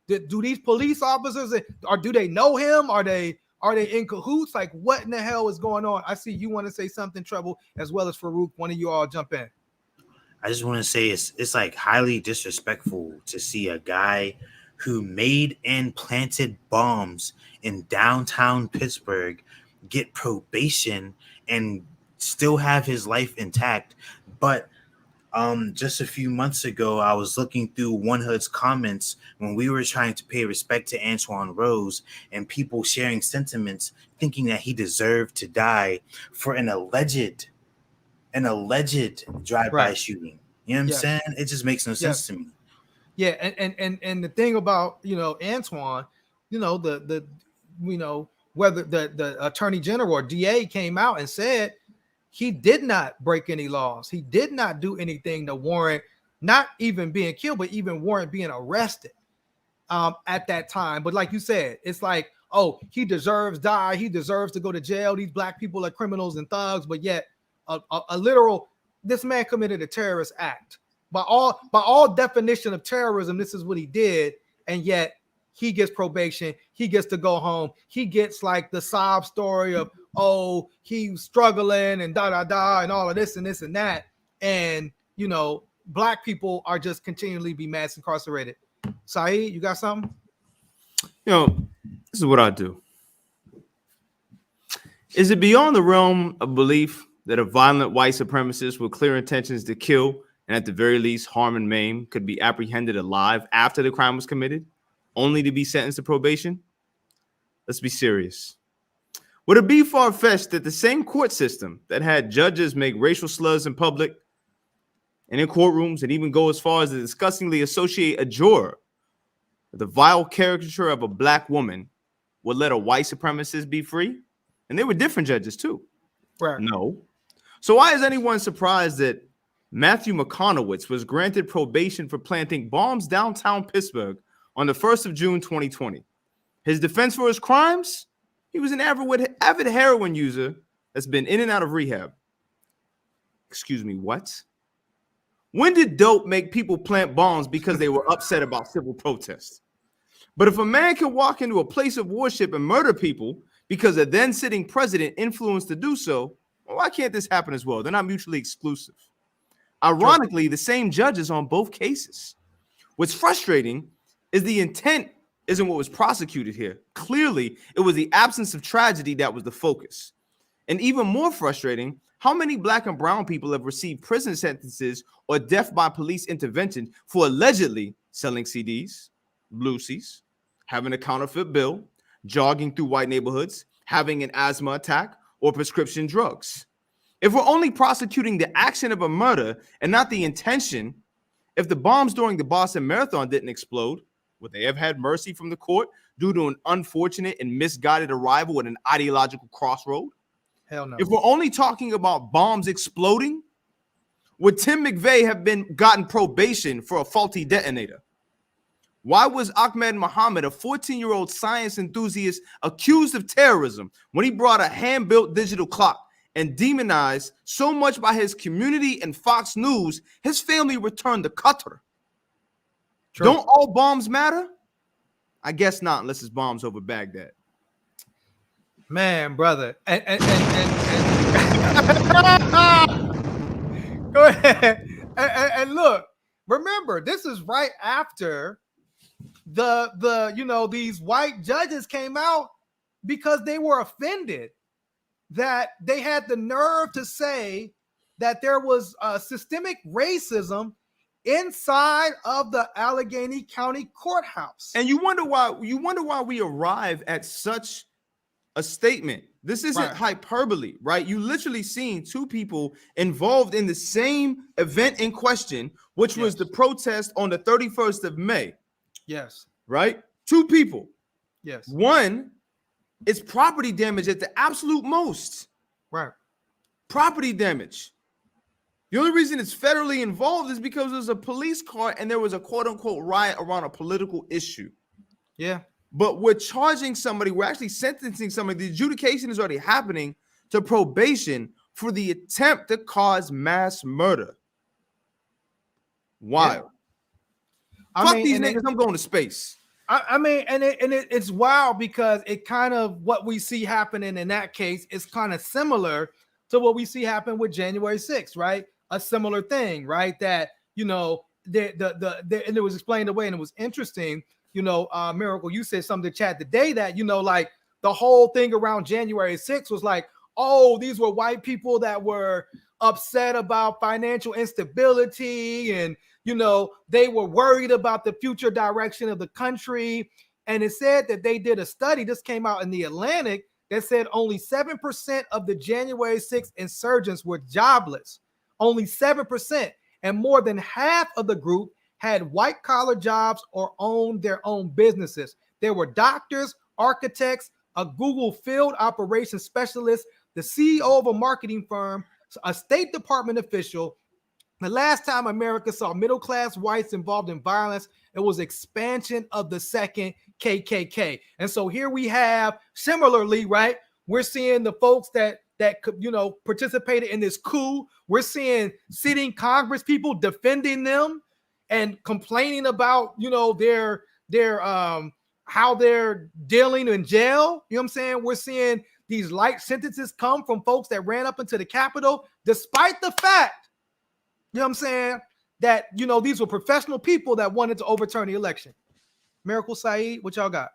Speaker 3: Do these police officers, or do they know him? Are they in cahoots? What in the hell is going on? I see you want to say something, Treble, as well as Farouk. One of you all jump in.
Speaker 5: I just want to say it's like highly disrespectful to see a guy who made and planted bombs in downtown Pittsburgh get probation and still have his life intact. But just a few months ago, I was looking through One Hood's comments when we were trying to pay respect to Antoine Rose, and people sharing sentiments thinking that he deserved to die for an alleged drive-by shooting. You know what I'm saying? It just makes no sense to me.
Speaker 3: Yeah, and the thing about, you know, Antoine, you know, the whether the attorney general or DA came out and said he did not break any laws. He did not do anything to warrant not even being killed, but even warrant being arrested at that time. But like you said, it's like, oh, he deserves die. He deserves to go to jail. These black people are criminals and thugs, but yet a literal, this man committed a terrorist act. By all definition of terrorism, this is what he did, and yet he gets probation. He gets to go home. He gets like the sob story of, oh, he's struggling and and all of this and this and that. And, you know, black people are just continually be mass incarcerated. Saeed, you got something?
Speaker 4: You know, this is what I do. Is it beyond the realm of belief that a violent white supremacist with clear intentions to kill and at the very least harm and maim could be apprehended alive after the crime was committed, only to be sentenced to probation? Let's be serious. Would it be far-fetched that the same court system that had judges make racial slurs in public and in courtrooms and even go as far as to disgustingly associate a juror with the vile caricature of a black woman would let a white supremacist be free? And they were different judges too.
Speaker 3: Right.
Speaker 4: No. So why is anyone surprised that Matthew McConowitz was granted probation for planting bombs downtown Pittsburgh on the 1st of June, 2020? His defense for his crimes? He was an avid heroin user that's been in and out of rehab. Excuse me, what? When did dope make people plant bombs because they were upset about civil protests? But if a man can walk into a place of worship and murder people because a then sitting president influenced to do so, well, why can't this happen as well? They're not mutually exclusive. Ironically, the same judges on both cases. What's frustrating is the intent isn't what was prosecuted here. Clearly, it was the absence of tragedy that was the focus. And even more frustrating, how many black and brown people have received prison sentences or death by police intervention for allegedly selling CDs, Lucy's, having a counterfeit bill, jogging through white neighborhoods, having an asthma attack, or prescription drugs? If we're only prosecuting the action of a murder and not the intention, if the bombs during the Boston Marathon didn't explode, would they have had mercy from the court due to an unfortunate and misguided arrival at an ideological crossroad?
Speaker 3: Hell no.
Speaker 4: If we're only talking about bombs exploding, would Tim McVeigh have gotten probation for a faulty detonator? Why was Ahmed Muhammad, a 14-year-old science enthusiast, accused of terrorism when he brought a hand-built digital clock and demonized so much by his community and Fox News, his family returned to Qatar? True. Don't all bombs matter? I guess not, unless it's bombs over Baghdad.
Speaker 3: Man, brother. And go ahead. And look, remember, this is right after the you know, these white judges came out because they were offended that they had the nerve to say that there was systemic racism inside of the Allegheny County courthouse.
Speaker 4: And you wonder why we arrive at such a statement. This isn't hyperbole, right? You literally seen two people involved in the same event in question, which was the protest on the 31st of May.
Speaker 3: Yes.
Speaker 4: Right? Two people.
Speaker 3: Yes.
Speaker 4: One, it's property damage at the absolute most.
Speaker 3: Right.
Speaker 4: Property damage. The only reason it's federally involved is because there's a police car and there was a quote unquote riot around a political issue.
Speaker 3: Yeah.
Speaker 4: But we're charging somebody, we're actually sentencing somebody. The adjudication is already happening to probation for the attempt to cause mass murder. Wild. Yeah. Fuck these niggas, I'm going to space.
Speaker 3: I mean, it's wild because it kind of, what we see happening in that case is kind of similar to what we see happen with January 6th, right? a similar thing, right? That, you know, and it was explained away, and it was interesting. You know, Miracle, you said something to chat today that, you know, like the whole thing around January 6th was like, oh, these were white people that were upset about financial instability, and, you know, they were worried about the future direction of the country. And it said that they did a study, this came out in the Atlantic, that said only 7% of the January 6th insurgents were jobless. Only 7%. And more than half of the group had white collar jobs or owned their own businesses. There were doctors, architects, a Google field operations specialist, the CEO of a marketing firm, a State Department official. The last time America saw middle-class whites involved in violence, it was expansion of the second KKK. And so here we have, similarly, right, we're seeing the folks that you know, participated in this coup. We're seeing sitting Congress people defending them and complaining about, you know, their how they're dealing in jail. You know what I'm saying? We're seeing these light sentences come from folks that ran up into the Capitol, despite the fact, you know what I'm saying, that, you know, these were professional people that wanted to overturn the election. Miracle Saeed, what y'all got?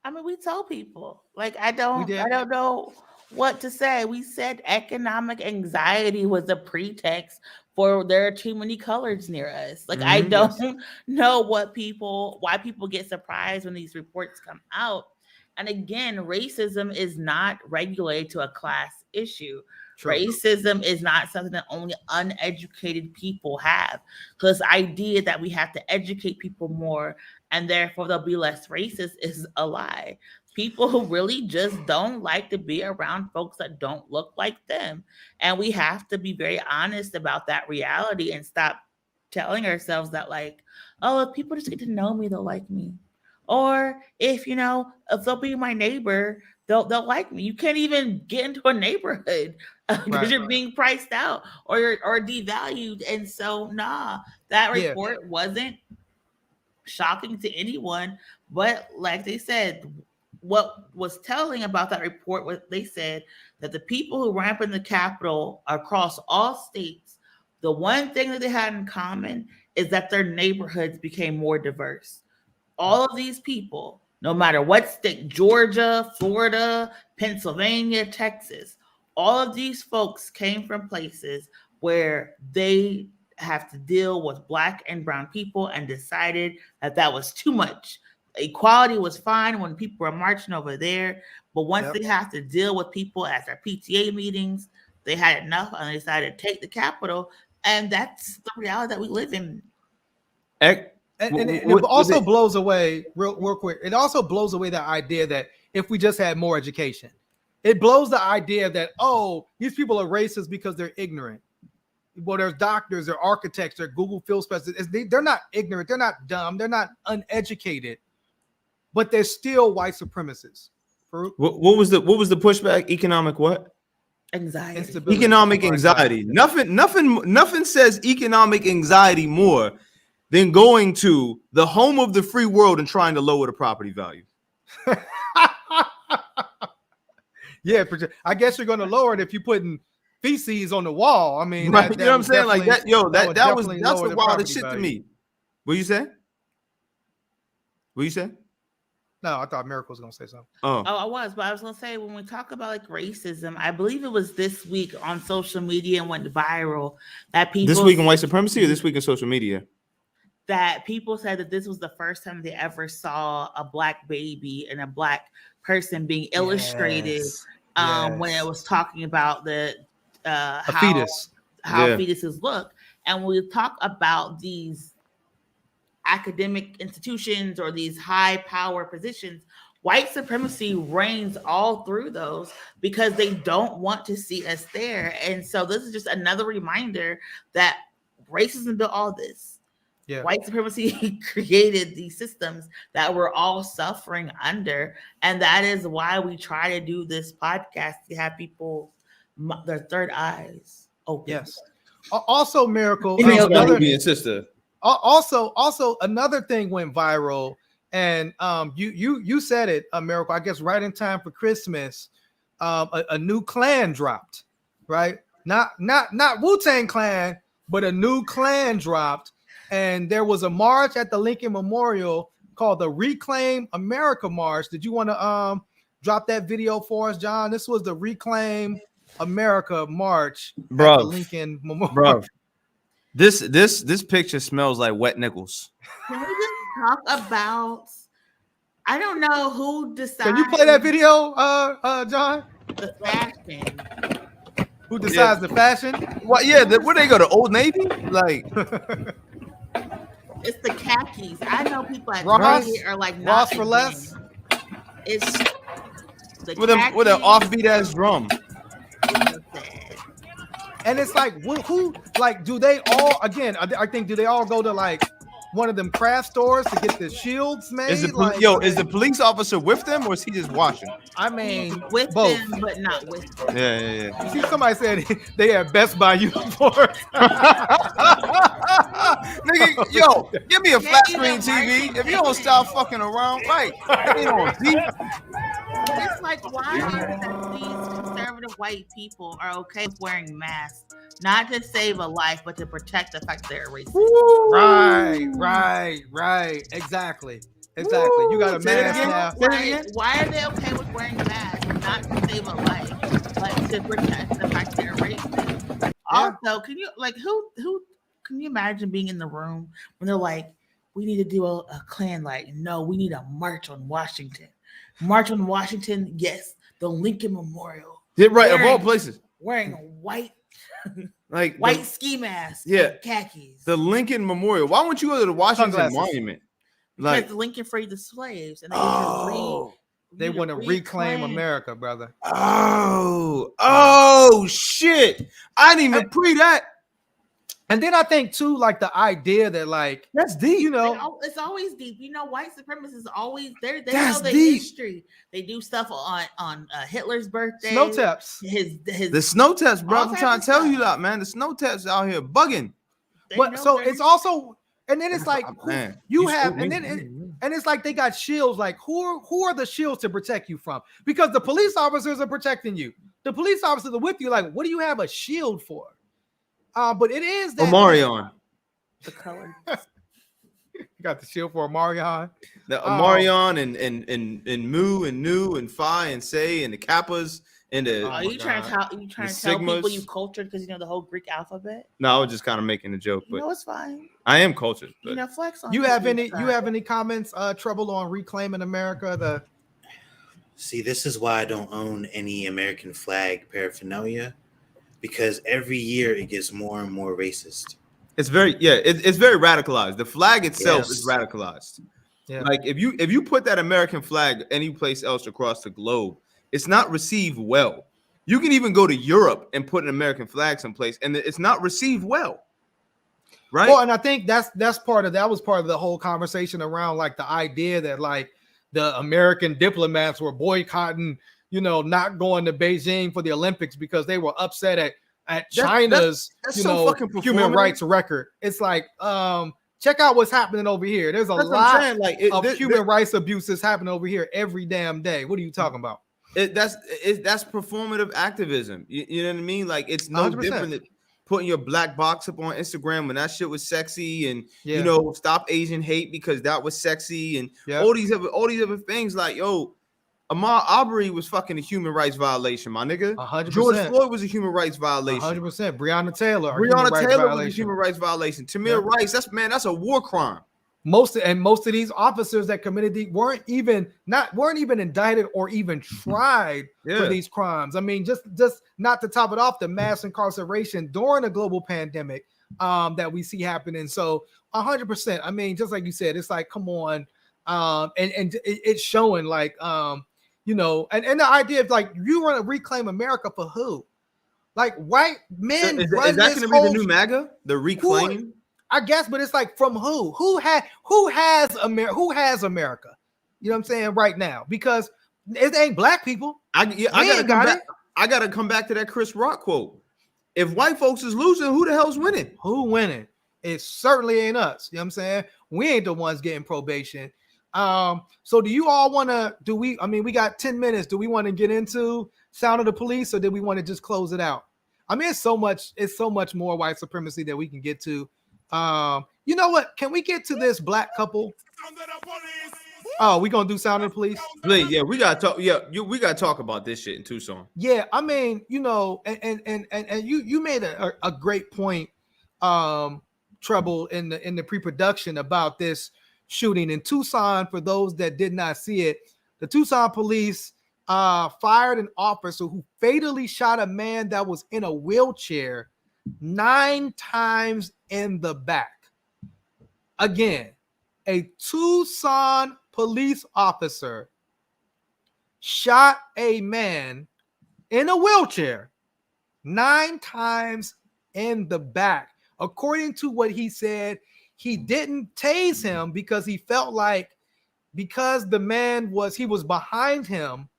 Speaker 6: I mean, we told people, like, I don't know what to say. We said economic anxiety was a pretext for there are too many colors near us. Like, I don't know why people get surprised when these reports come out. And again, racism is not regulated to a class issue. True. Racism is not something that only uneducated people have. So this idea that we have to educate people more and therefore they'll be less racist is a lie. People who really just don't like to be around folks that don't look like them. And we have to be very honest about that reality and stop telling ourselves that, like, oh, if people just get to know me, they'll like me. Or if, you know, if they'll be my neighbor, they'll like me. You can't even get into a neighborhood because you're being priced out or devalued. And so, that report wasn't shocking to anyone. But like they said, what was telling about that report was they said that the people who ran up in the Capitol across all states, the one thing that they had in common is that their neighborhoods became more diverse. All of these people, no matter what state, Georgia, Florida, Pennsylvania, Texas, all of these folks came from places where they have to deal with Black and brown people and decided that that was too much. Equality was fine when people were marching over there, but once they have to deal with people at their PTA meetings, they had enough and they decided to take the Capitol. And that's the reality that we live in.
Speaker 3: And it also blows away, real quick, it also blows away the idea that if we just had more education, it blows the idea that, oh, these people are racist because they're ignorant. Well, there's doctors, they're architects, they're Google field specialists. They're not ignorant, they're not dumb, they're not uneducated, but they're still white supremacists.
Speaker 4: What was the pushback? Economic what?
Speaker 6: Anxiety.
Speaker 3: Instability.
Speaker 4: Economic anxiety. Nothing says economic anxiety more than going to the home of the free world and trying to lower the property value.
Speaker 3: Yeah, I guess you're going to lower it if you're putting feces on the wall. I mean,
Speaker 4: right. You know what I'm saying? Like that, that's the wildest shit to me. What you say? What you say?
Speaker 3: No, I thought Miracle was going to say something.
Speaker 6: Oh, I was going to say, when we talk about like racism, I believe it was this week on social media and went viral that people.
Speaker 4: This week in white supremacy or this week in social media?
Speaker 6: That people said that this was the first time they ever saw a Black baby and a Black person being illustrated when it was talking about the how fetuses look. And when we talk about these academic institutions or these high power positions, white supremacy reigns all through those because they don't want to see us there. And so this is just another reminder that racism built all this. Yeah. White supremacy created these systems that we're all suffering under. And that is why we try to do this podcast, to have people, their third eyes open.
Speaker 3: Yes. Also, Miracle.
Speaker 4: Sister.
Speaker 3: Also, another thing went viral, and you said it, Miracle. I guess right in time for Christmas, a new Klan dropped, right? not Wu-Tang Clan, but a new clan dropped, and there was a march at the Lincoln Memorial called the Reclaim America March. Did you want to drop that video for us, John? This was the Reclaim America March at the Lincoln Memorial.
Speaker 4: Bro, this picture smells like wet nickels.
Speaker 6: Can we just talk about? I don't know who decides.
Speaker 3: Can you play that video, John?
Speaker 6: The fashion.
Speaker 3: Who decides the fashion?
Speaker 4: What? Yeah, where they go to Old Navy? Like,
Speaker 6: it's the khakis. I know people at
Speaker 3: Ross
Speaker 6: are like
Speaker 3: Ross for less.
Speaker 6: It's the
Speaker 4: with an offbeat ass drum.
Speaker 3: And it's like, who like, do they all, again, I think, do they all go to like one of them craft stores to get the shields made?
Speaker 4: Is the police officer with them, or is he just watching?
Speaker 3: I mean,
Speaker 6: with
Speaker 3: both.
Speaker 6: them, but not with them.
Speaker 4: Yeah.
Speaker 3: See, somebody said they had Best Buy uniforms.
Speaker 4: Nigga, yo, give me a flat screen TV. If you don't stop fucking around, right? Ain't on deep.
Speaker 6: It's like, why are these conservative white people are okay with wearing masks, not to save a life, but to protect the fact they're racist?
Speaker 3: Right. Exactly. You got a mask now.
Speaker 6: Why are they okay with wearing masks, not to save a life, but to protect the fact they're racist? Yeah. Also, can you who can you imagine being in the room when they're like, we need to do a Klan light? No, we need a march on Washington. March on Washington, yes. The Lincoln Memorial.
Speaker 4: Yeah, right, of all places.
Speaker 6: Wearing a white ski mask.
Speaker 4: Yeah.
Speaker 6: Khakis.
Speaker 4: The Lincoln Memorial. Why won't you go to the Washington Monument?
Speaker 6: Because Lincoln freed the slaves. And
Speaker 3: they want to reclaim America, brother.
Speaker 4: Oh, shit. I didn't even pre that.
Speaker 3: And then I think too, like the idea that like
Speaker 4: that's deep,
Speaker 6: you know, it's always deep. You know, white supremacists always they know the
Speaker 4: deep.
Speaker 6: history. They do stuff on Hitler's birthday.
Speaker 3: Snow taps.
Speaker 4: The snow taps, bro. I'm trying to tell you that, man. The snow taps out here bugging.
Speaker 3: But so it's also, and then it's like and it's like they got shields. Like who are the shields to protect you from? Because the police officers are protecting you. The police officers are with you. Like, what do you have a shield for? But it is that
Speaker 4: Omarion.
Speaker 6: The color.
Speaker 3: You got the shield for Omarion.
Speaker 4: The Omarion and Mu and Nu and Phi and Say and the Kappas and the.
Speaker 6: Are you trying to tell people you cultured because you know the whole Greek alphabet?
Speaker 4: No, I was just kind of making a joke, but
Speaker 6: it's fine.
Speaker 4: I am cultured. But.
Speaker 6: You know, flex on.
Speaker 3: You have any comments, Trouble, on reclaiming America?
Speaker 5: See, this is why I don't own any American flag paraphernalia. Because every year it gets more and more racist.
Speaker 4: It's very it's very radicalized. The flag itself is radicalized. Yeah. Like if you put that American flag any place else across the globe, it's not received well. You can even go to Europe and put an American flag someplace, and it's not received well. Right.
Speaker 3: Well, and I think that was part of the whole conversation around like the idea that like the American diplomats were boycotting, you know, not going to Beijing for the Olympics because they were upset at China's human rights record. It's like, check out what's happening over here. There's a lot of human rights abuses happening over here every damn day. What are you talking about?
Speaker 4: That's performative activism. You know what I mean? Like it's no 100%. Different than putting your black box up on Instagram when that shit was sexy, and you know, stop Asian hate because that was sexy, and all these other things. Like, yo, Ahmaud Arbery was fucking a human rights violation, my nigga.
Speaker 3: 100%.
Speaker 4: George Floyd was a human rights violation.
Speaker 3: 100%. Breonna Taylor
Speaker 4: was a human rights violation. Tamir Rice, that's a war crime.
Speaker 3: Most of these officers that committed these weren't even indicted or even tried for these crimes. I mean, just not to top it off, the mass incarceration during a global pandemic that we see happening. So 100%. I mean, just like you said, it's like, come on, and it's showing like you know, and the idea of like you want to reclaim America for who? Like white men.
Speaker 4: Is that going to be the new MAGA? The reclaim?
Speaker 3: I guess, but it's like from who? Who has America? You know what I'm saying right now? Because it ain't black people.
Speaker 4: I gotta come back to that Chris Rock quote. If white folks is losing, who the hell's winning?
Speaker 3: Who winning? It certainly ain't us. You know what I'm saying? We ain't the ones getting probation. So do you all want to, we got 10 minutes. Do we want to get into Sound of the Police, or did we want to just close it out? I mean, it's so much more white supremacy that we can get to. You know what? Can we get to this black couple? Oh, we gonna do Sound of the Police?
Speaker 4: Please, yeah, we gotta talk. Yeah, we gotta talk about this shit in Tucson.
Speaker 3: Yeah, I mean, you know, and you made a great point, Trouble, in the pre-production about this shooting in Tucson. For those that did not see it, the Tucson police fired an officer who fatally shot a man that was in a wheelchair 9 times in the back. Again, a Tucson police officer shot a man in a wheelchair 9 times in the back. According to what he said, he didn't tase him because he felt like because the man was behind him,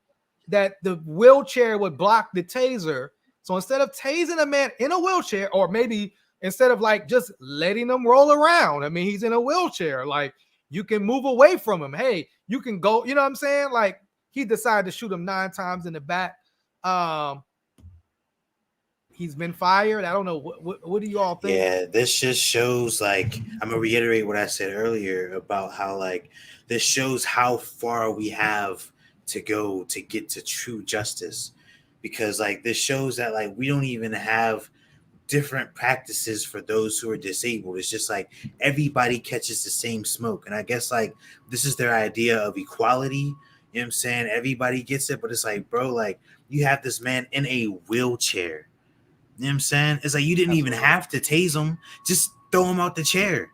Speaker 3: that the wheelchair would block the taser. So instead of tasing a man in a wheelchair, or maybe instead of like just letting him roll around, I mean, he's in a wheelchair, like you can move away from him. Hey, you can go, you know what I'm saying? Like he decided to shoot him 9 times in the back. He's been fired. I don't know. What do you all think?
Speaker 5: Yeah, this just shows, like, I'm gonna reiterate what I said earlier about how, like, this shows how far we have to go to get to true justice, because like this shows that like we don't even have different practices for those who are disabled. It's just like everybody catches the same smoke, and I guess like this is their idea of equality. You know what I'm saying? Everybody gets it, but it's like, bro, like you have this man in a wheelchair. You know what I'm saying? It's like you didn't even have to tase him, just throw him out the chair.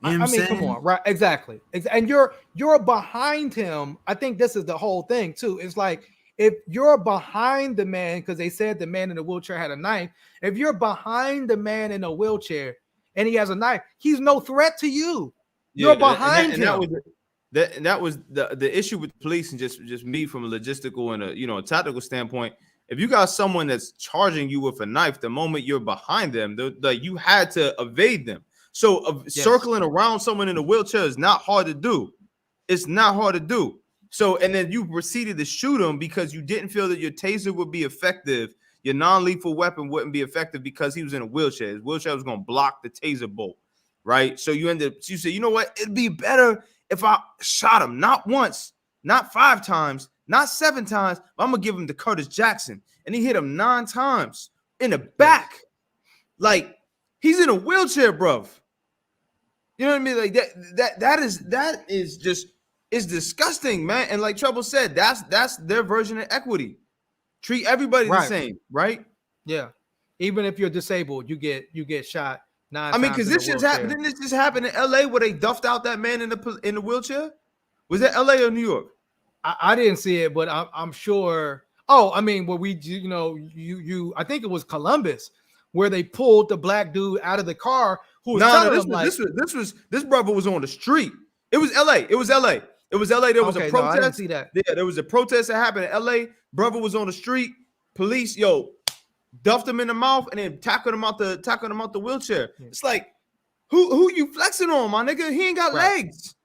Speaker 5: You know what I'm saying?
Speaker 3: Come on, right? Exactly. And you're behind him. I think this is the whole thing too. It's like if you're behind the man, because they said the man in the wheelchair had a knife. If you're behind the man in a wheelchair and he has a knife, he's no threat to you. Yeah, you're behind him.
Speaker 4: That was the issue with the police, and just me from a logistical and a tactical standpoint. If you got someone that's charging you with a knife, the moment you're behind them, you had to evade them. So circling around someone in a wheelchair is not hard to do. It's not hard to do. So, and then you proceeded to shoot him because you didn't feel that your taser would be effective. Your non-lethal weapon wouldn't be effective because he was in a wheelchair. His wheelchair was going to block the taser bolt, right? So you say, you know what? It'd be better if I shot him, not once, not 5 times, not 7 times, but I'm going to give him to Curtis Jackson. And he hit him 9 times in the back. Like, he's in a wheelchair, bruv. You know what I mean? Like that is just, it's disgusting, man. And like Trouble said, that's their version of equity. Treat everybody the same, right?
Speaker 3: Yeah. Even if you're disabled, you get shot 9 times.
Speaker 4: I mean, because this just happened. Didn't this just happen in LA where they duffed out that man in the wheelchair? Was that LA or New York?
Speaker 3: I didn't see it, but I'm sure. Oh, I mean, where we, I think it was Columbus, where they pulled the black dude out of the car. Who was
Speaker 4: this brother was on the street. It was LA. There was a protest.
Speaker 3: No, I didn't see that.
Speaker 4: Yeah, there was a protest that happened in LA. Brother was on the street. Police, duffed him in the mouth and then tackled him out the wheelchair. Yeah. It's like, who you flexing on, my nigga? He ain't got legs.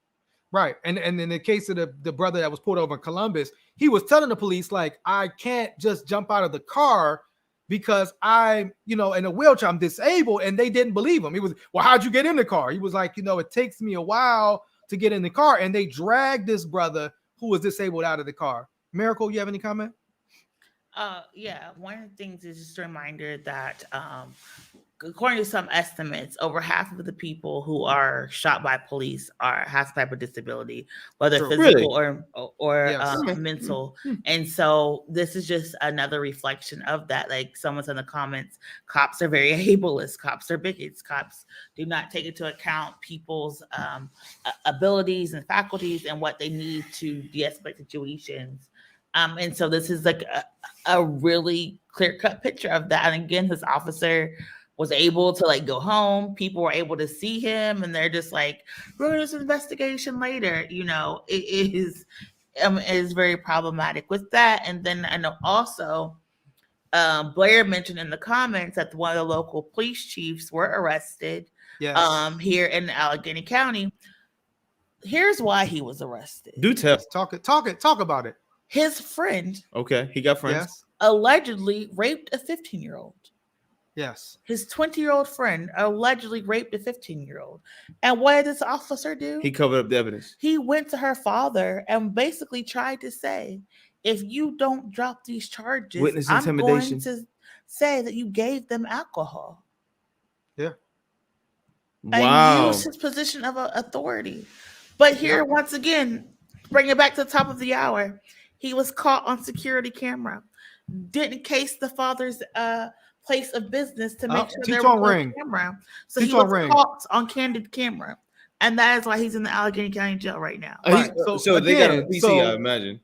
Speaker 3: Right. And in the case of the brother that was pulled over in Columbus, he was telling the police, like, I can't just jump out of the car because I'm, in a wheelchair, I'm disabled. And they didn't believe him. He was, well, how'd you get in the car? He was like, it takes me a while to get in the car. And they dragged this brother who was disabled out of the car. Miracle, you have any comment?
Speaker 6: Yeah, one of the things is just a reminder that according to some estimates, over half of the people who are shot by police have some type of disability, whether physical or mental. And so this is just another reflection of that. Like someone's in the comments, cops are very ableist, cops are bigots, cops do not take into account people's abilities and faculties and what they need to de-escalate situations. And so this is like a really clear-cut picture of that. And again, this officer was able to like go home. People were able to see him, and they're just like, we're going to do some investigation later. It is very problematic with that. And then I know also Blair mentioned in the comments that one of the local police chiefs were arrested here in Allegheny County. Here's why he was arrested.
Speaker 4: Do tell.
Speaker 3: Talk about it.
Speaker 6: His friend,
Speaker 4: he got friends,
Speaker 6: allegedly raped a 15-year-old.
Speaker 3: Yes.
Speaker 6: His 20-year-old friend allegedly raped a 15-year-old. And what did this officer do?
Speaker 4: He covered up the evidence.
Speaker 6: He went to her father and basically tried to say, if you don't drop these charges,
Speaker 4: Witness
Speaker 6: I'm
Speaker 4: intimidation.
Speaker 6: going to say that you gave them alcohol.
Speaker 3: Yeah.
Speaker 4: Wow.
Speaker 6: And use his position of authority. But here, once again, bring it back to the top of the hour, he was caught on security camera. Didn't case the father's place of business to make sure there was no camera. So he was caught on candid camera. And that is why he's in the Allegheny County Jail right now.
Speaker 3: Right.
Speaker 4: So they got a PC, I imagine.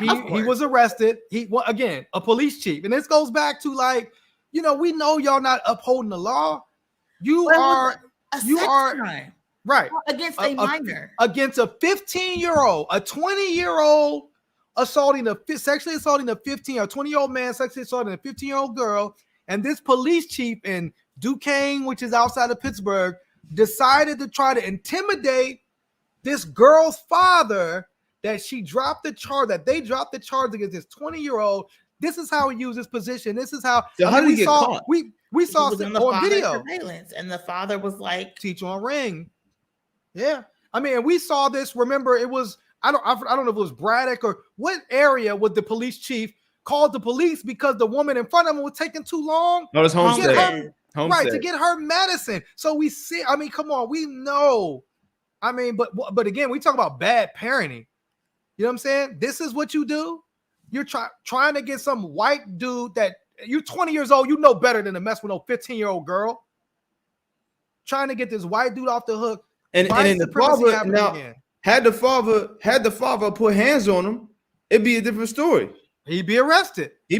Speaker 3: He was arrested. Again, a police chief. And this goes back to like, we know y'all not upholding the law. You are right
Speaker 6: against a minor.
Speaker 3: Against a 15-year-old, a 20-year-old sexually assaulting a 15 or 20-year-old man, sexually assaulting a 15-year-old girl. And this police chief in Duquesne, which is outside of Pittsburgh, decided to try to intimidate this girl's father that they dropped the charge against this 20-year-old. This is how he used his position. This is how.
Speaker 4: So how did he get caught?
Speaker 3: We saw on video.
Speaker 6: Surveillance, and the father was like,
Speaker 3: "Teach on ring." Yeah, I mean, we saw this. Remember, it was I don't know if it was Braddock or what area would the police chief called the police because the woman in front of him was taking too long.
Speaker 4: No, it's Homestead.
Speaker 3: Right, to get her medicine. So we see. I mean, come on, we know. I mean, but again, we talk about bad parenting. You know what I'm saying? This is what you do. You're trying to get some white dude that you're 20 years old. You know better than to mess with no 15-year-old girl. Trying to get this white dude off the hook.
Speaker 4: And the father now had the father put hands on him, it'd be a different story.
Speaker 3: He'd be arrested. Yeah.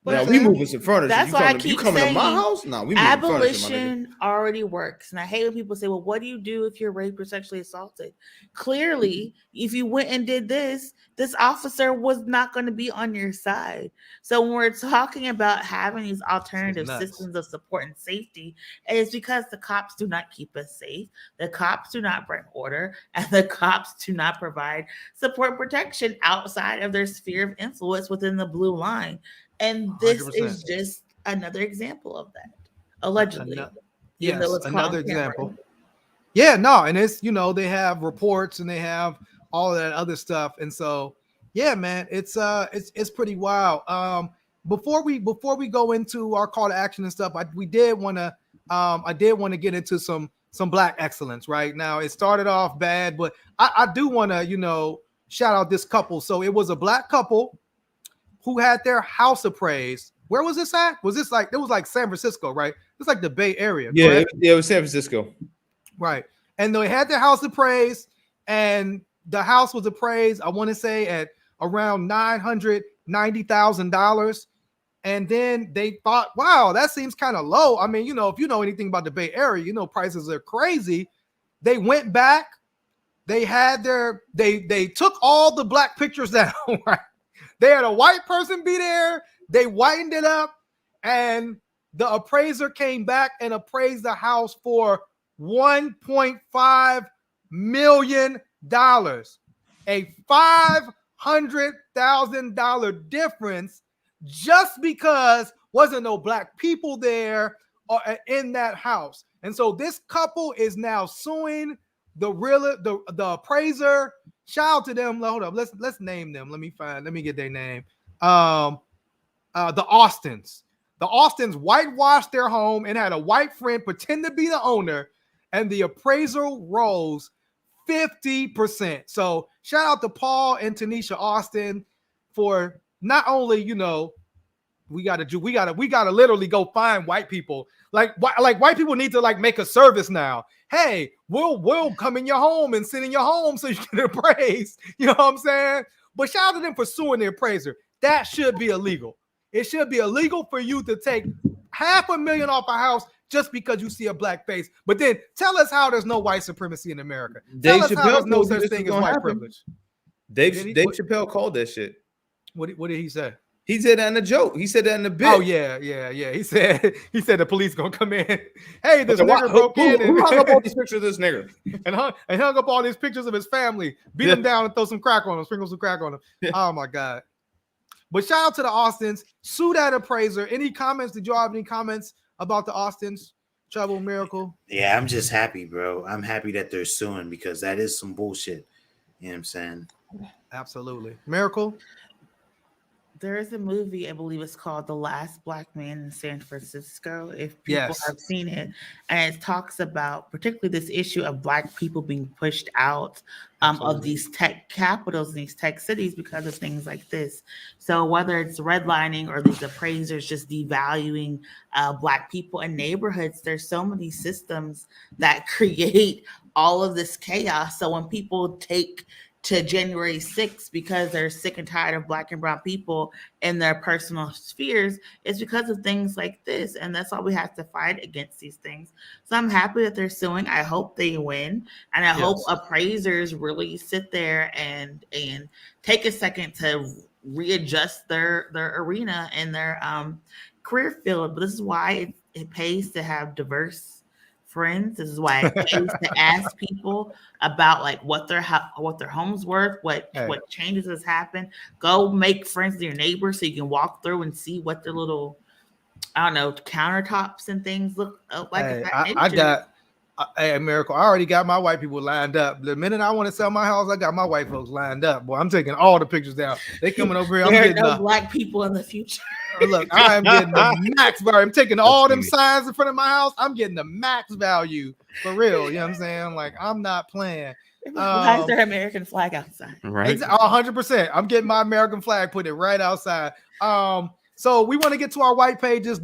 Speaker 4: Now we moving some furniture.
Speaker 6: That's why I keep saying
Speaker 4: to my house? No, we
Speaker 6: abolition already works. And I hate when people say, well, what do you do if you're raped or sexually assaulted? Clearly, if you went and did this officer was not going to be on your side. So when we're talking about having these alternative systems of support and safety, it's because the cops do not keep us safe. The cops do not bring order, and the cops do not provide support and protection outside of their sphere of influence within the blue line. And this 100%. Is just another example of that, allegedly.
Speaker 3: Another example. Yeah, no, and it's they have reports and they have all of that other stuff, and so yeah, man, it's pretty wild. Before we go into our call to action and stuff, I did want to get into some Black excellence. Right now, it started off bad, but I do want to shout out this couple. So it was a Black couple who had their house appraised. Where was this at? Was this it was like San Francisco, right? It's like the Bay Area.
Speaker 4: Yeah, it was San Francisco.
Speaker 3: Right. And they had their house appraised, and the house was appraised, I want to say, at around $990,000. And then they thought, wow, that seems kind of low. I mean, if you know anything about the Bay Area, prices are crazy. They went back. They had they took all the Black pictures down, right? They had a white person be there. They whitened it up, and the appraiser came back and appraised the house for $1.5 million. A $500,000 difference just because wasn't no Black people there or in that house. And so this couple is now suing the appraiser. Shout out to them. Hold up. Let's name them. Let me get their name. The Austins. The Austins whitewashed their home and had a white friend pretend to be the owner, and the appraisal rose 50%. So shout out to Paul and Tanisha Austin for not only, we gotta literally go find white people. Like white people need to make a service now. Hey, we'll come in your home and sit in your home so you can appraise. You know what I'm saying? But shout out to them for suing the appraiser. That should be illegal. It should be illegal for you to take $500,000 off a house just because you see a Black face. But then tell us how there's no white supremacy in America. Tell us how there's no such thing as white privilege.
Speaker 4: Dave Chappelle called that shit.
Speaker 3: What did he say?
Speaker 4: He said that in a joke. He said that in a bit.
Speaker 3: Oh yeah. He said the police gonna come in. Hey, this nigga broke in and
Speaker 4: hung up all these pictures of this nigga
Speaker 3: and hung up all these pictures of his family. Beat him down and throw some crack on him. Sprinkle some crack on him. Oh my God. But shout out to the Austins. Sue that appraiser. Any comments? Did y'all have any comments about the Austins? Trouble Miracle?
Speaker 5: Yeah, I'm just happy, bro. I'm happy that they're suing because that is some bullshit. You know what I'm saying?
Speaker 3: Absolutely. Miracle?
Speaker 6: There is a movie, I believe it's called The Last Black Man in San Francisco, if people have seen it. And it talks about particularly this issue of Black people being pushed out of these tech capitals and these tech cities because of things like this. So whether it's redlining or these appraisers just devaluing Black people in neighborhoods, there's so many systems that create all of this chaos. So when people take to January 6th because they're sick and tired of Black and brown people in their personal spheres, it's because of things like this. And that's why we have to fight against these things. So I'm happy that they're suing. I hope they win. And I hope appraisers really sit there and take a second to readjust their arena and their career field. But this is why it pays to have diverse friends. This is why it pays to ask people about like what their home's worth, what changes has happened. Go make friends with your neighbors so you can walk through and see what their little, I don't know, countertops and things look like.
Speaker 3: Hey, Miracle, I already got my white people lined up. The minute I want to sell my house, I got my white folks lined up. Boy, I'm taking all the pictures down. They coming over here.
Speaker 6: There are no Black people in the future.
Speaker 3: Look, I am getting the max value. I'm taking all them signs in front of my house. I'm getting the max value for real. You know what I'm saying? Like, I'm not playing.
Speaker 6: Why is there an American flag outside?
Speaker 4: Right.
Speaker 3: 100%. I'm getting my American flag, put it right outside. So we want to get to our white pages.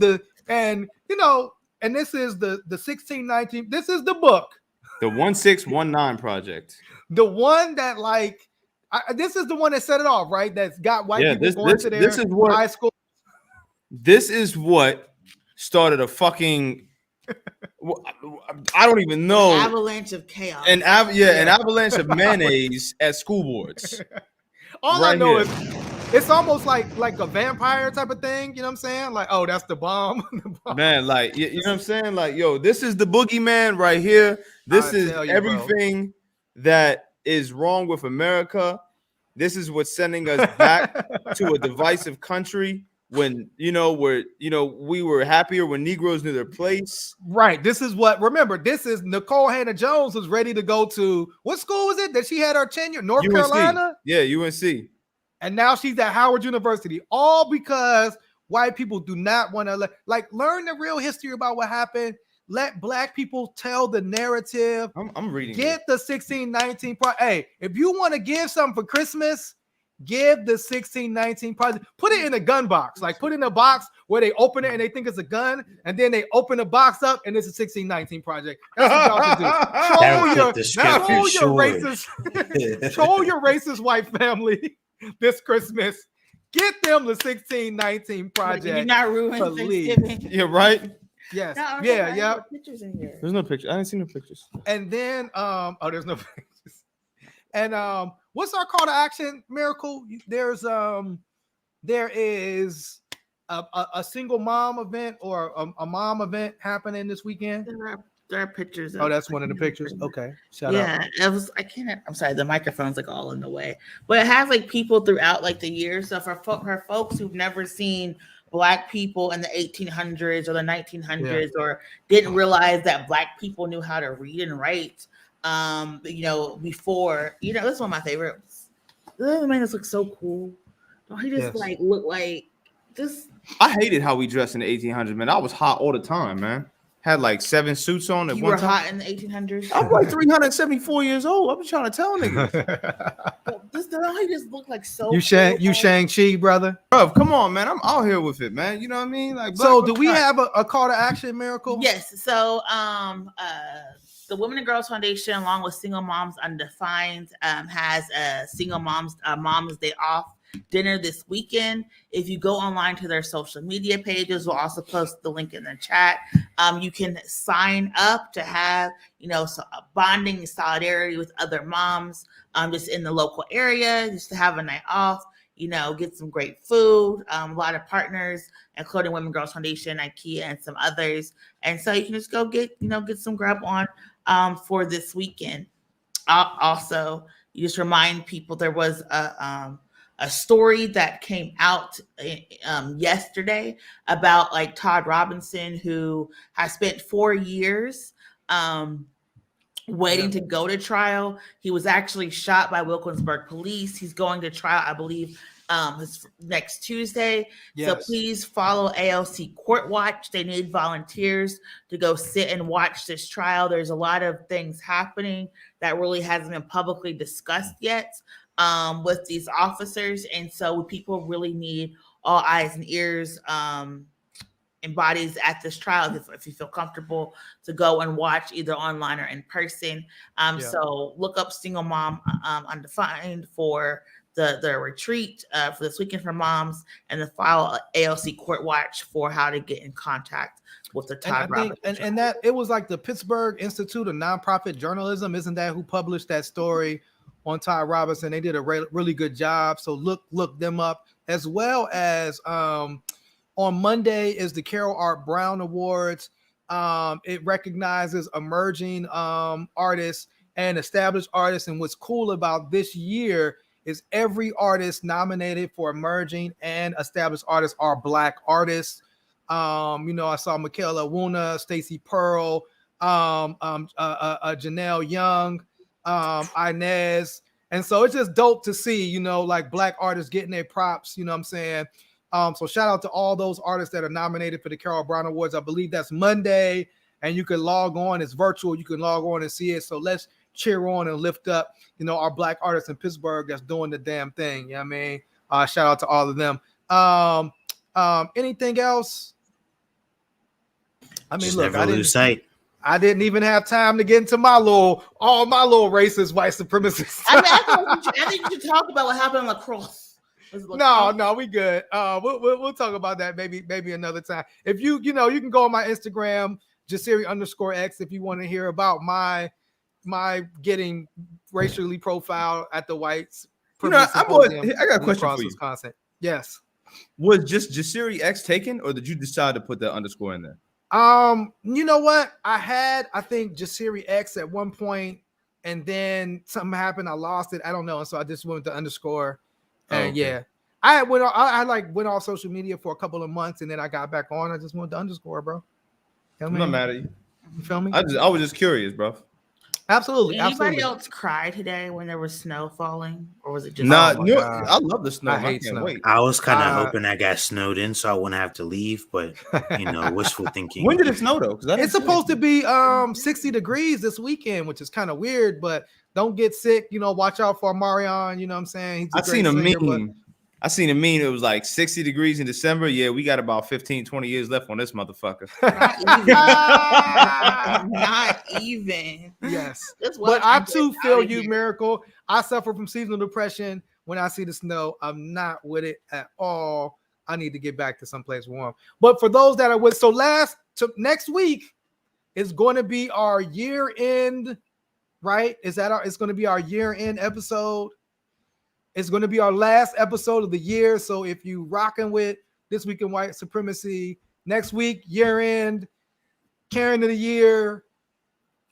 Speaker 3: And this is the 1619. This is the book.
Speaker 4: The 1619 project.
Speaker 3: The one that this is the one that set it off, right? That's got white people going to their high school.
Speaker 4: This is what started a fucking, I don't even know.
Speaker 6: Avalanche of chaos.
Speaker 4: An avalanche of mayonnaise at school boards.
Speaker 3: All I know is it's almost like a vampire type of thing. You know what I'm saying? Like, oh, that's the bomb.
Speaker 4: Man, like, you know what I'm saying? Like, yo, this is the boogeyman right here. This is everything that is wrong with America. This is what's sending us back to a divisive country when, we were happier when Negroes knew their place.
Speaker 3: Right. This is Nicole Hannah-Jones was ready to go to, what school was it that she had her tenure? North
Speaker 4: UNC.
Speaker 3: Carolina?
Speaker 4: Yeah, UNC.
Speaker 3: And now she's at Howard University, all because white people do not want to learn the real history about what happened. Let Black people tell the narrative.
Speaker 4: I'm reading.
Speaker 3: Get the 1619 project. Hey, if you want to give something for Christmas, give the 1619 project. Put it in a gun box. Like, put it in a box where they open it and they think it's a gun, and then they open the box up and it's a 1619 project. That's what y'all should do. Troll your racist white family this Christmas. Get them the 1619 project.
Speaker 6: You're not ruining Thanksgiving.
Speaker 4: Yeah, right.
Speaker 3: Yes.
Speaker 6: No,
Speaker 3: yeah.
Speaker 6: Pictures in here.
Speaker 4: There's no picture. I didn't see no pictures.
Speaker 3: And then there's no pictures. And what's our call to action, Miracle? There is a single mom event or a mom event happening this weekend.
Speaker 6: There are pictures.
Speaker 3: That's one of the pictures. Okay. Shout out.
Speaker 6: I'm sorry, the microphone's like all in the way. But it has like people throughout like the years. So for folks who've never seen Black people in the 1800s or the 1900s or didn't realize that Black people knew how to read and write, before, this is one of my favorites. The man just looks so cool. Don't he just look like this?
Speaker 4: I hated how we dressed in the 1800s, man. I was hot all the time, man. Had like 7 suits on at one time.
Speaker 6: You were hot in the 1800s?
Speaker 4: I'm like 374 years old. I've been trying to tell niggas.
Speaker 6: He just looked like so
Speaker 3: You Shang-Chi, brother?
Speaker 4: Bro, come on, man. I'm out here with it, man. You know what I mean? Like,
Speaker 3: so do we have a call to action, Miracle?
Speaker 6: Yes. So the Women and Girls Foundation, along with Single Moms Undefined, has a Single Moms Day Off dinner this weekend. If you go online to their social media pages, we'll also post the link in the chat. You can sign up to have, bonding and solidarity with other moms just in the local area, just to have a night off, get some great food, a lot of partners, including Women and Girls Foundation, IKEA, and some others. And so you can just go get some grub on for this weekend. Also, you just remind people there was a story that came out yesterday about like Todd Robinson, who has spent 4 years waiting to go to trial. He was actually shot by Wilkinsburg police. He's going to trial, I believe, next Tuesday.
Speaker 3: Yes.
Speaker 6: So please follow ALC Court Watch. They need volunteers to go sit and watch this trial. There's a lot of things happening that really hasn't been publicly discussed yet with these officers. And so people really need all eyes and ears and bodies at this trial if you feel comfortable to go and watch either online or in person. So look up Single Mom Undefined for the retreat for this weekend for moms, and then file ALC Court Watch for how to get in contact with the Todd Robinson.
Speaker 3: And that it was like the Pittsburgh Institute of Nonprofit Journalism, isn't that who published that story on Todd Robinson? They did a really good job. So look them up, as well as on Monday is the Carol Art Brown Awards. It recognizes emerging artists and established artists. And what's cool about this year is every artist nominated for emerging and established artists are Black artists. I saw Michaela Wuna, Stacey Pearl, Janelle Young, Inez. And so it's just dope to see, like Black artists getting their props, you know what I'm saying? So shout out to all those artists that are nominated for the Carol Brown Awards. I believe that's Monday, and you can log on. It's virtual. You can log on and see it. So let's cheer on and lift up, our Black artists in Pittsburgh that's doing the damn thing. You know what I mean? Shout out to all of them. Anything else? I mean,
Speaker 5: Just
Speaker 3: look,
Speaker 5: never lose sight.
Speaker 3: I didn't even have time to get into all my little racist white supremacists.
Speaker 6: I think you should talk about what happened in lacrosse.
Speaker 3: No, we good. We'll talk about that maybe another time. If you can go on my Instagram, Jasiri_X, if you want to hear about my getting racially profiled at the whites.
Speaker 4: I got a question for you.
Speaker 3: Wisconsin. Yes.
Speaker 4: Was just Jasiri X taken, or did you decide to put the underscore in there?
Speaker 3: You know what? I think Jasiri X at one point, and then something happened. I lost it. I don't know. And so I just went to underscore. And I went off social media for a couple of months, and then I got back on. I just went to underscore, bro.
Speaker 4: I'm not mad at you.
Speaker 3: You feel me?
Speaker 4: I was just curious, bro.
Speaker 3: Absolutely.
Speaker 6: Anybody else cry today when there was snow falling, or was it just?
Speaker 4: I love the snow.
Speaker 3: I hate snow.
Speaker 4: Wait.
Speaker 5: I was kind of hoping I got snowed in so I wouldn't have to leave, but wishful thinking.
Speaker 4: When did it snow though?
Speaker 3: It's supposed to be 60 degrees this weekend, which is kind of weird, but don't get sick. Watch out for Marion. You know what I'm saying?
Speaker 4: I seen a meme. It was like 60 degrees in December. Yeah, we got about 15-20 years left on this motherfucker.
Speaker 6: Not even.
Speaker 3: Yes. But I too feel you, Miracle. I suffer from seasonal depression. When I see the snow, I'm not with it at all. I need to get back to someplace warm. But for those that are with, next week is going to be our year end, right? It's going to be our year end episode. It's going to be our last episode of the year. So if you rocking with This Week in White Supremacy, next week, year end, Karen of the year,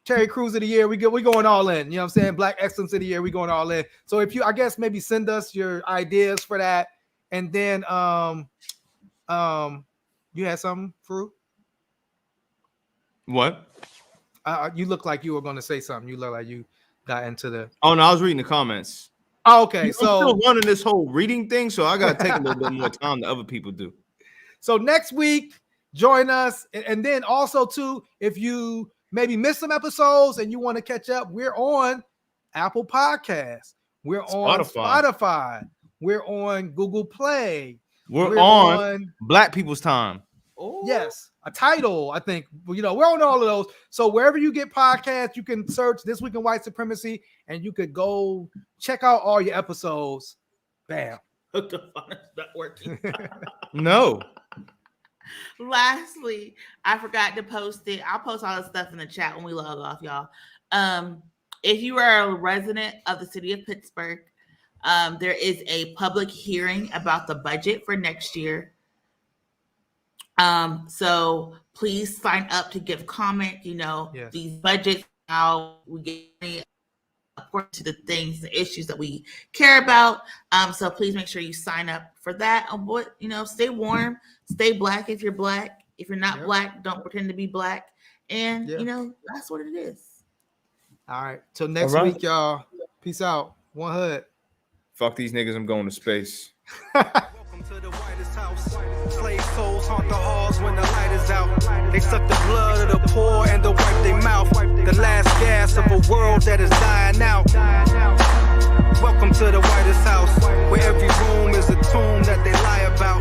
Speaker 3: Terry Crews of the year, we going all in. You know what I'm saying? Black Excellence of the year, we going all in. So if you, I guess maybe send us your ideas for that. And then you had something, Farouk?
Speaker 4: What?
Speaker 3: You look like you were going to say something. You look like you got into the...
Speaker 4: Oh, no, I was reading the comments.
Speaker 3: Oh, okay,
Speaker 4: I'm
Speaker 3: so
Speaker 4: still running this whole reading thing, so I gotta take a little bit more time than other people do.
Speaker 3: So next week, join us, and then also too, if you maybe missed some episodes and you want to catch up, we're on Apple Podcasts, we're on Spotify, we're on Google Play,
Speaker 4: we're on Black People's Time.
Speaker 3: Yes, a title. I think we're on all of those. So wherever you get podcasts, you can search This Week in White Supremacy, and you could go check out all your episodes. Bam.
Speaker 6: What the fuck is not working?
Speaker 4: No.
Speaker 6: Lastly, I forgot to post it. I'll post all the stuff in the chat when we log off, y'all. If you are a resident of the city of Pittsburgh, there is a public hearing about the budget for next year. So please sign up to give comment. Yes. These budgets, how we get according to the things, the issues that we care about. So please make sure you sign up for that. Stay warm, stay black if you're black. If you're not black, don't pretend to be black. And that's what it is.
Speaker 3: All right. Till next week, y'all. Peace out. One hood.
Speaker 4: Fuck these niggas. I'm going to space.
Speaker 1: Welcome to the whitest house. Slave souls haunt the halls when the light is out. They suck the blood of the poor and to wipe their mouth. The last gas of a world that is dying out. Welcome to the whitest house, where every room is a tomb that they lie about.